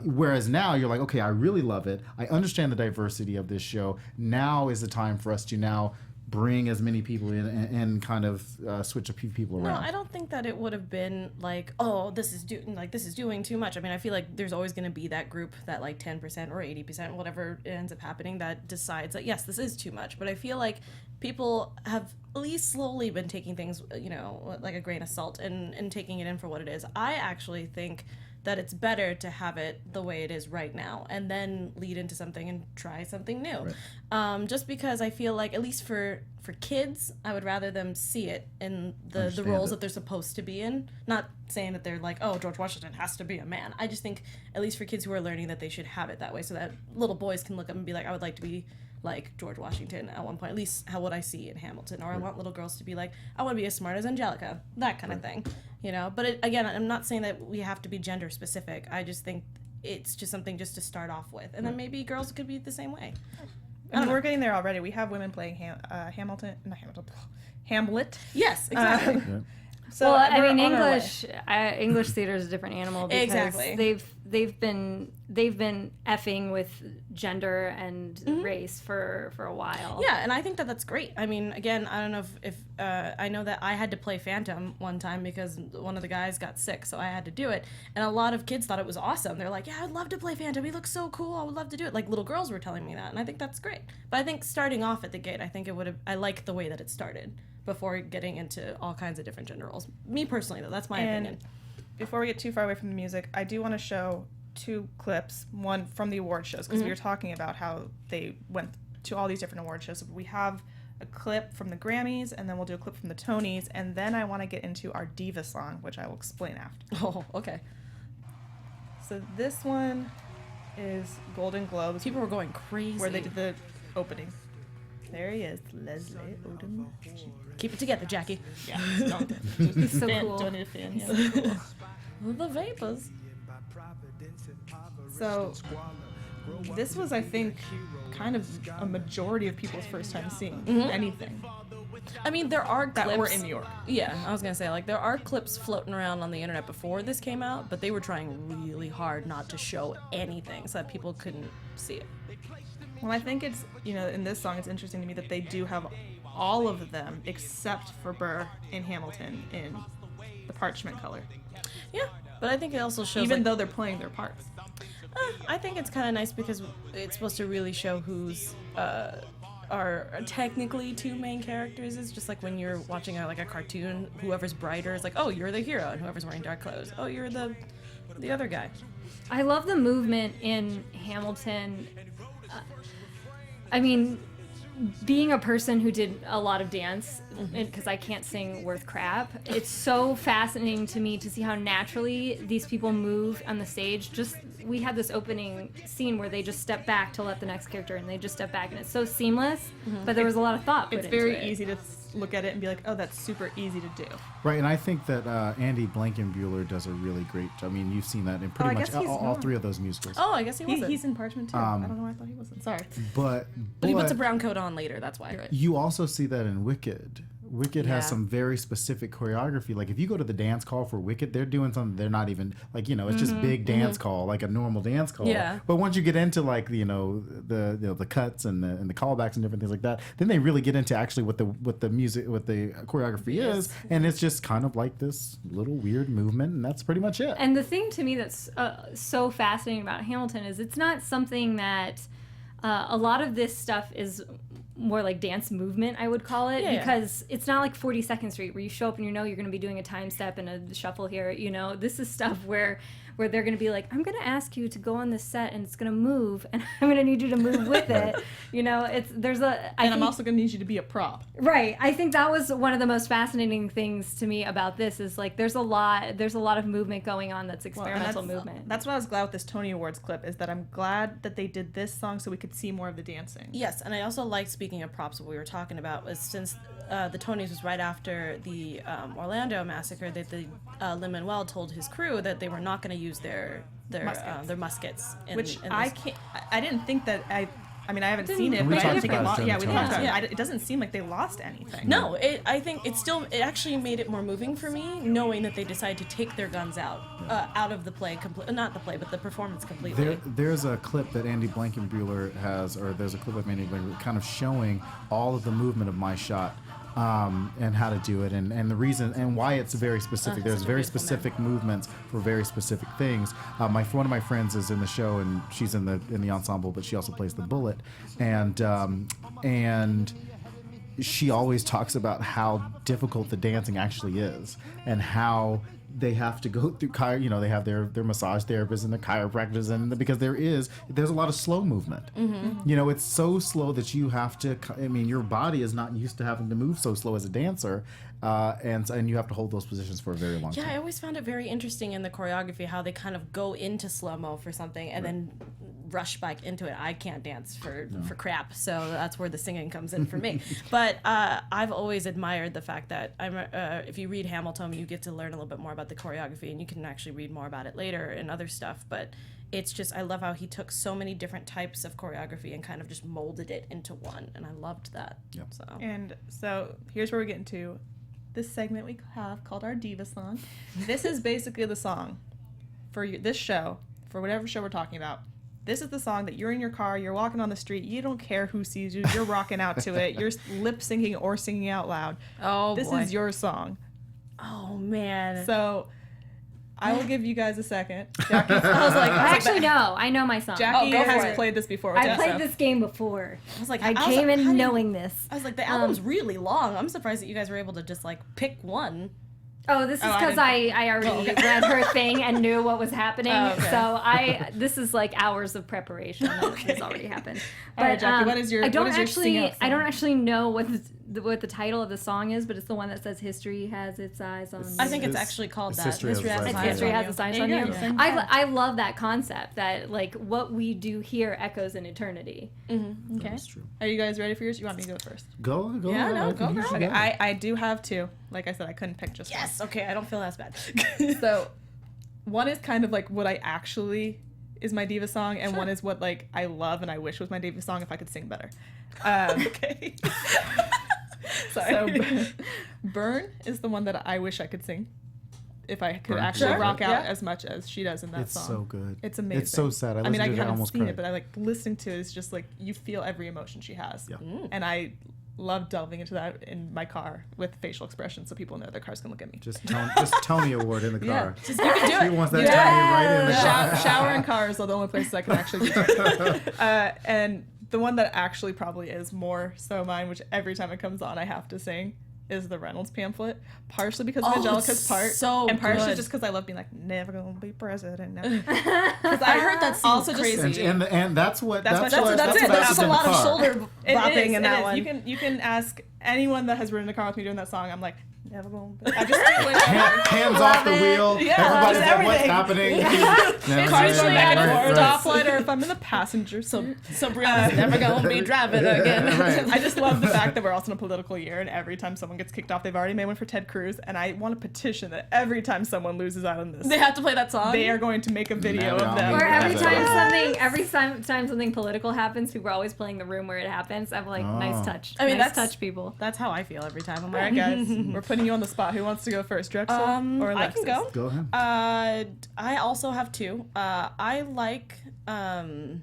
Whereas now you're like, okay, I really love it. I understand the diversity of this show. Now is the time for us to now bring as many people in and kind of switch a few people around. No, I don't think that it would have been like, this is doing too much. I mean, I feel like there's always going to be that group, that like 10% or 80%, whatever ends up happening, that decides that yes, this is too much. But I feel like people have at least slowly been taking things, like a grain of salt and taking it in for what it is. I actually think that it's better to have it the way it is right now and then lead into something and try something new. Right. Just because I feel like, at least for kids, I would rather them see it in the roles that they're supposed to be in. Not saying that they're like, George Washington has to be a man. I just think, at least for kids who are learning, that they should have it that way, so that little boys can look up and be like, I would like to be like George Washington at one point, at least how what I see in Hamilton. Or I want little girls to be like, I want to be as smart as Angelica, that kind of thing, But again, I'm not saying that we have to be gender specific. I just think it's just something just to start off with, and then maybe girls could be the same way. And we're getting there already. We have women playing Hamlet. Yes, exactly. So well, I mean, on our way. English theater is a different animal because Exactly. they've been effing with gender and race for a while. Yeah, and I think that that's great. I mean, again, I don't know if I know that I had to play Phantom one time because one of the guys got sick, so I had to do it. And a lot of kids thought it was awesome. They're like, yeah, I'd love to play Phantom. He looks so cool. I would love to do it. Like, little girls were telling me that, and I think that's great. But I think starting off at the gate, I like the way that it started before getting into all kinds of different gender roles. Me personally, though, that's my opinion. Before we get too far away from the music, I do want to show two clips, one from the award shows, because we were talking about how they went to all these different award shows. We have a clip from the Grammys, and then we'll do a clip from the Tonys, and then I want to get into our Diva song, which I will explain after. Oh, okay. So this one is Golden Globes. People were going crazy. Where they did the opening. There he is, Leslie Odom. Keep it together, Jackie. Yeah, don't. He's so cool. Don't need a fan. He's Yeah. so cool. The vapors. So this was, I think, kind of a majority of people's first time seeing anything I mean, there are clips. that were in New York. Yeah, I was gonna say, like, there are clips floating around on the internet before this came out, but they were trying really hard not to show anything so that people couldn't see it. Well, I think it's, in this song, it's interesting to me that they do have all of them except for Burr and Hamilton in the parchment color, Yeah, but I think it also shows, even like, though they're playing their parts. I think it's kind of nice because it's supposed to really show who's are technically two main characters. It's just like when you're watching a cartoon, whoever's brighter is like, oh, you're the hero, and whoever's wearing dark clothes, oh, you're the other guy. I love the movement in Hamilton. I mean, being a person who did a lot of dance, because I can't sing worth crap, it's so fascinating to me to see how naturally these people move on the stage. We had this opening scene where they just step back to let the next character in. They just step back, and it's so seamless, but there was a lot of thought put It's into very it. easy to look at it and be like, oh, that's super easy to do. Right, and I think that Andy Blankenbuehler does a really great job. I mean, you've seen that in pretty I much guess he's all not. three of those musicals. Oh, I guess he wasn't. He's in Parchment too. I don't know why I thought he wasn't. Sorry. But But he puts a brown coat on later, that's why. Right. you also see that in Wicked. Wicked has Yeah. some very specific choreography. Like if you go to the dance call for Wicked, they're doing something they're not even like, it's just big dance call, like a normal dance call. Yeah. But once you get into like the cuts and the callbacks and different things like that, then they really get into actually what the music, what the choreography is, and it's just kind of like this little weird movement, and that's pretty much it. And the thing to me that's so fascinating about Hamilton is it's not something that a lot of this stuff is more like dance movement, I would call it, because it's not like 42nd Street where you show up and you're going to be doing a time step and a shuffle here. This is stuff where they're going to be like, I'm going to ask you to go on this set and it's going to move and I'm going to need you to move with it. I'm also going to need you to be a prop. Right. I think that was one of the most fascinating things to me about this is like there's a lot of movement going on that's experimental movement. That's what I was glad with this Tony Awards clip is that I'm glad that they did this song so we could see more of the dancing. Yes, and I also like, speaking of props, what we were talking about was since the Tonys was right after the Orlando massacre, that the Lin-Manuel told his crew that they were not going to use their muskets. Which I didn't think that I haven't seen it, We but I talked didn't think it about it lost. during Yeah, we the talked Tony about it. It doesn't seem like they lost anything. No, I think it actually made it more moving for me, knowing that they decided to take their guns out of the play, not the play, but the performance completely. There's a clip that Andy Blankenbuehler has, or there's a clip of Andy Blankenbuehler kind of showing all of the movement of my shot. And how to do it, and the reason and why it's very specific. There's very specific movements for very specific things. One of my friends is in the show, and she's in the ensemble, but she also plays the bullet, and she always talks about how difficult the dancing actually is, and how they have to go through they have their massage therapists and the chiropractors, and because there's a lot of slow movement. It's so slow that you have to, your body is not used to having to move so slow as a dancer, and you have to hold those positions for a very long time. Yeah, I always found it very interesting in the choreography how they kind of go into slow-mo for something and then rush back into it. I can't dance for crap, so that's where the singing comes in for me. But I've always admired the fact that if you read Hamilton, you get to learn a little bit more about the choreography, and you can actually read more about it later and other stuff. But it's just, I love how he took so many different types of choreography and kind of just molded it into one, and I loved that. Yep. And so here's where we get into this segment we have called our Diva song. This is basically the song for this show, for whatever show we're talking about. This is the song that you're in your car, you're walking on the street, you don't care who sees you, you're rocking out to it, you're lip syncing or singing out loud. Oh, this boy. is your song. Oh, man. So I will give you guys a second. Jackie, Actually, no. I know my song. Jackie go for has it. played this before. With I us, played so. this game before. I was like, I how came in do you- knowing this. I was like, the album's really long. I'm surprised that you guys were able to just like pick one. Oh, this is because I already read her thing and knew what was happening. Oh, okay. So this is like hours of preparation that has already happened. But All right, Jacque, what is your I don't what is your sing out I don't song? actually know what the title of the song is, but it's the one that says "History has its eyes on." I think it's It's- actually called it's that. History Has Its Eyes on History You. has its eyes There on you you. go. Yeah. I love that concept that like what we do here echoes in eternity. Okay. That's true. Are you guys ready for yours? You want me to go first? Go. Yeah, no, I go think you girl. should Okay, go. I do have two. Like I said, I couldn't pick just Yes. Okay. I don't feel as bad. one. So, one is kind of like what I actually is my diva song, and one is what like I love and I wish was my diva song if I could sing better. Okay. Sorry. So, Burn is the one that I wish I could sing. If I could Burn. actually Sure. rock out Yeah. as much as she does in that It's song. so good. It's amazing. It's so sad. I listened mean, I to it, I haven't almost seen cried. it, but I like listening to it. It's just like you feel every emotion she has. Yeah. And I love delving into that in my car with facial expressions so people know their cars can look at me. Just Tony Award in the car. Just you can do She it. wants that Tony right in the car. Shower and cars are the only places I can actually do that. And the one that actually probably is more so mine, which every time it comes on I have to sing, is the Reynolds pamphlet. Partially because of Oh, Angelica's it's part, so and partially good. just because I love being like, never gonna be president. Never. Because I heard that scene's Also just- crazy. And that's what That's that's my- what That's that's it. what There's just happens a in lot the of car. shoulder bopping in that one. You can ask anyone that has ridden a car with me doing that song. I'm like, never gonna be. I just Hands off the wheel. Yeah, Everybody's just like, what's everything. happening? It's Right, usually right, at right, a right. stoplight or if I'm in the passenger seat. So Briana's never gonna be driving again. Right. I just love the fact that we're also in a political year, and every time someone gets kicked off, they've already made one for Ted Cruz, and I want to petition that every time someone loses out on this, They have to play that song. they are going to make a video Never of them. gonna Or every Yes. time something political happens, people are always playing the room where it happens. I'm like, Oh. nice touch. I mean, nice that's- touch, people. That's how I feel every time. I'm All like, right, guys, we're putting you on the spot. Who wants to go first, Drexel or I Alexis? can go. Go ahead. I also have two. I like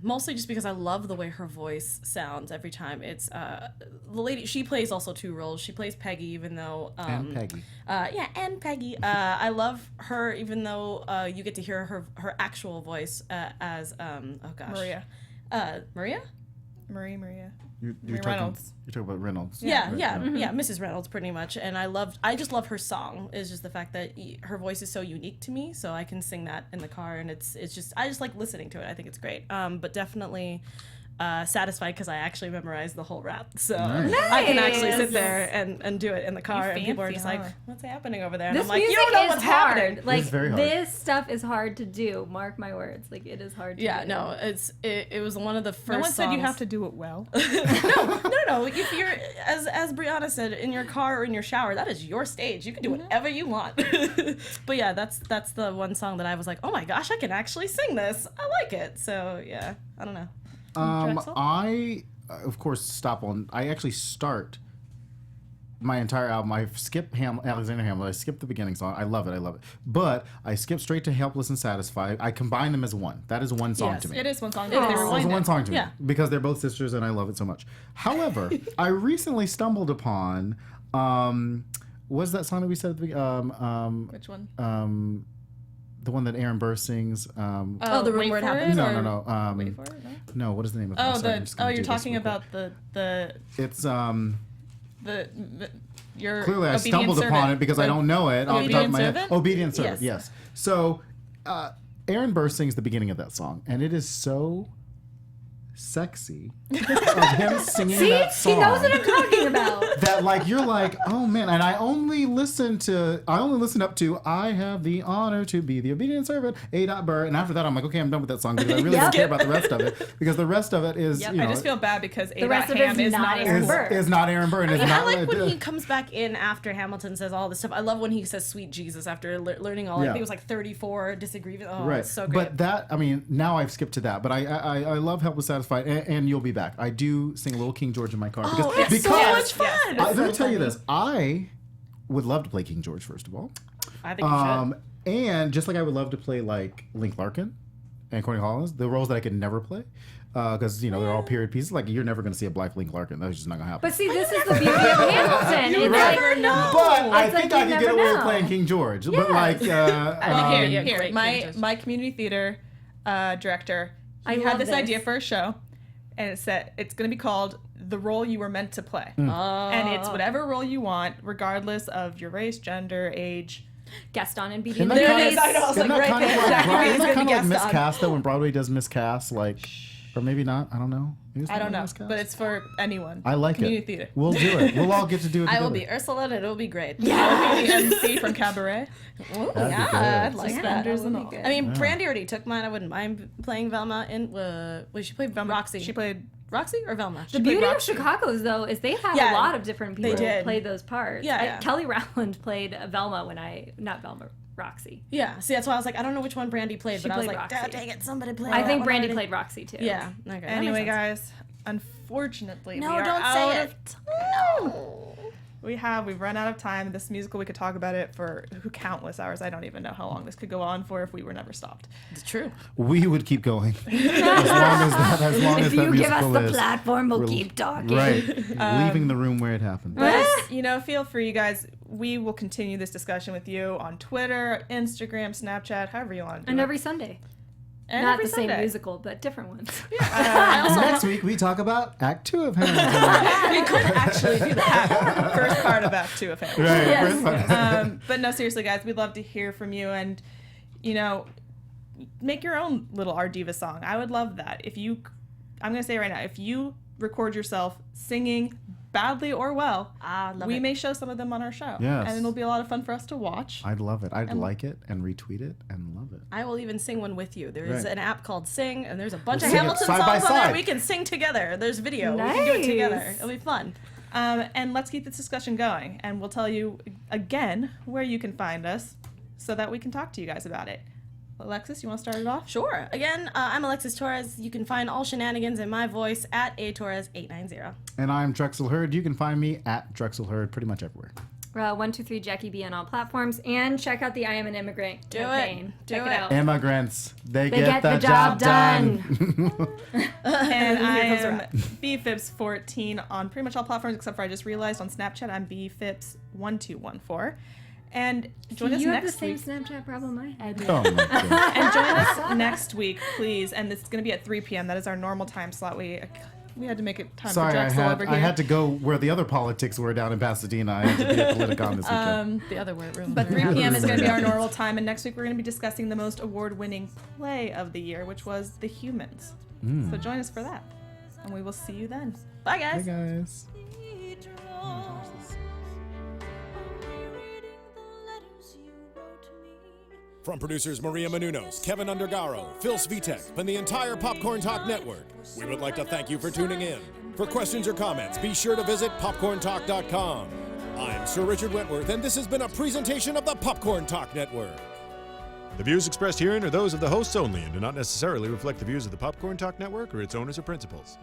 mostly just because I love the way her voice sounds every time. It's the lady. She plays also two roles. She plays Peggy, even though And Peggy. and Peggy. I love her, even though you get to hear her actual voice as oh gosh, Maria. Maria. Maria. You're Reynolds. You're talking about Reynolds. Yeah, Right, yeah, yeah, Mrs. Reynolds, pretty much. And I just love her song. It's just the fact that her voice is so unique to me, so I can sing that in the car, and it's just I just like listening to it. I think it's great. But definitely satisfied because I actually memorized the whole rap, so Nice. I can actually Nice. sit there and do it in the car, and people are fancy, just huh? like, "What's happening over there?" And This I'm like, music "You don't know is what's hard. happening." Like It's very hard. this stuff is hard to do. Mark my words. Like it is hard to Yeah, do. no, it was one of the first. No one said you songs- have to do it well. No. If you're as Briana said, in your car or in your shower, that is your stage. You can do whatever you want. But yeah, that's the one song that I was like, oh my gosh, I can actually sing this. I like it. So yeah, I don't know. Drexel? I of course stop on. I actually start my entire album. I skip Alexander Hamilton. I skip the beginning song. I love it. But I skip straight to Helpless and Satisfied. I combine them as one. That is one song Yes, to me. It is one song. It They is. rewind It's it. one song to me Yeah. because they're both sisters and I love it so much. However, I recently stumbled upon what's that song that we said at the beginning? Which one? The one that Aaron Burr sings. Oh, the room Wait where it for happens? No. Wait for it. No? No, what is the name of it? Oh, I'm sorry, I'm just gonna you're do this talking real quick. about the It's your clearly I obedient stumbled upon servant. it because I don't know it off the top of Obedient my head. Servant? Obedient Servant, Yes. yes. So Aaron Burr sings the beginning of that song, and it is so sexy of him singing See, that song. he knows what I'm talking about. That like you're like, oh man, and I only listen up to I have the honor to be the obedient servant, A. Burr, and after that I'm like, okay, I'm done with that song because I really don't care about the rest of it because the rest of it is you know, I just feel bad because The rest of it is not Aaron is, Burr. is not Aaron Burr and is I not like when he comes back in after Hamilton says all this stuff. I love when he says "Sweet Jesus" after learning all. I Yeah. think it was like 34 disagreements. Oh, right. it's so great. But that, I mean, now I've skipped to that. But I love Helpless Satisfied, and You'll Be Back. I do sing a little King George in my car it's so much fun. let me tell you this. I would love to play King George first of all, I think you should. and just like I would love to play like Link Larkin and Corny Collins, the roles that I could never play. Because they're all period pieces. Like you're never gonna see a black Link Larkin. That's just not gonna happen. But see, this is the beauty of Hamilton. You It's never like, know. But I It's like think you I could get never away with know. playing King George. But like, Here, great my King George. my community theater director, I he love had this this. idea for a show, and it said it's going to be called "The Role You Were Meant to Play," and it's whatever role you want, regardless of your race, gender, age, Guest on and Beauty Isn't and the that Beast. I know, I was Isn't like, that right kind of there. like, Jacque Bees isn't gonna that kind be of like guest on. miscast though when Broadway does miscast? Like, or maybe not. I don't know. Maybe it's I not don't know, miscast. but it's for anyone. I like Community it. theater. We'll do it. We'll all get to do it I will together. be Ursula, and it'll be great. I'll be the MC from Cabaret. Ooh, That'd be yeah, good. I'd like Yeah, that. that would be I good. mean, Brandy already took mine. I wouldn't mind playing Velma. She played Velma. Roxy. She played. Roxy or Velma? The beauty of Chicago's, though, is they had Yeah, a lot of different people did. play those parts. Yeah. Kelly Rowland played Velma not Velma, Roxy. Yeah. See, that's why I was like, I don't know which one Brandy played, She but I was played like, Roxy. dang it, somebody played. I that think one Brandy already. played Roxy, too. Yeah. Okay. that Anyway, makes sense. guys, unfortunately, No, we are don't out say of it. No. We've run out of time. This musical, we could talk about it for countless hours. I don't even know how long this could go on for if we were never stopped. It's true. We would keep going as long as If that you give us musical the is. platform, we'll Rel- keep talking. Right. Leaving the room where it happened. But, feel free, you guys. We will continue this discussion with you on Twitter, Instagram, Snapchat, however you want to do And it. every Sunday. And Not every the same Sunday. musical, but different ones. Next week we talk about Act 2 of Hamilton. We could actually do that. First part of Act 2 of Hamilton. Right. Yes. first one. But no, seriously, guys, we'd love to hear from you, and make your own little Our Diva song. I would love that. I'm gonna say right now, if you record yourself singing badly or well, we may show some of them on our show. Yes. And it'll be a lot of fun for us to watch. I'd love it. I'd like it and retweet it and love it. I will even sing one with you. There is Right. an app called Sing, and there's a bunch We'll of sing it Hamilton side by songs on there. side. We can sing together. There's video. We can do it together. Nice. It'll be fun. And let's keep this discussion going, and we'll tell you again where you can find us so that we can talk to you guys about it. Alexis, you want to start it off? Sure. Again, I'm Alexis Torres. You can find all shenanigans in my voice at atorres890. And I'm Drexel Hurd. You can find me at Drexel Hurd pretty much everywhere. 123 Jackie B on all platforms. And check out the I Am an Immigrant Do it. campaign. Do Check it. it out. Immigrants, they get the the job done. And I Here comes the am rap. bphipps14 on pretty much all platforms, except for I just realized on Snapchat I'm bphipps1214. And join us You have the next same week. Snapchat problem I had. Oh my God. And join us next week, please. And it's going to be at 3 p.m. That is our normal time slot. We had to make it time Sorry, for Drexel over here. I had to go where the other politics were down in Pasadena. I had to be at Politicon this weekend. The other way room. But 3 p.m. is going to be our normal time, and next week we're going to be discussing the most award-winning play of the year, which was The Humans. So join us for that, and we will see you then. Bye, guys. Hey guys. From producers Maria Menounos, Kevin Undergaro, Phil Svitek, and the entire Popcorn Talk Network, we would like to thank you for tuning in. For questions or comments, be sure to visit popcorntalk.com. I'm Sir Richard Wentworth, and this has been a presentation of the Popcorn Talk Network. The views expressed herein are those of the hosts only and do not necessarily reflect the views of the Popcorn Talk Network or its owners or principals.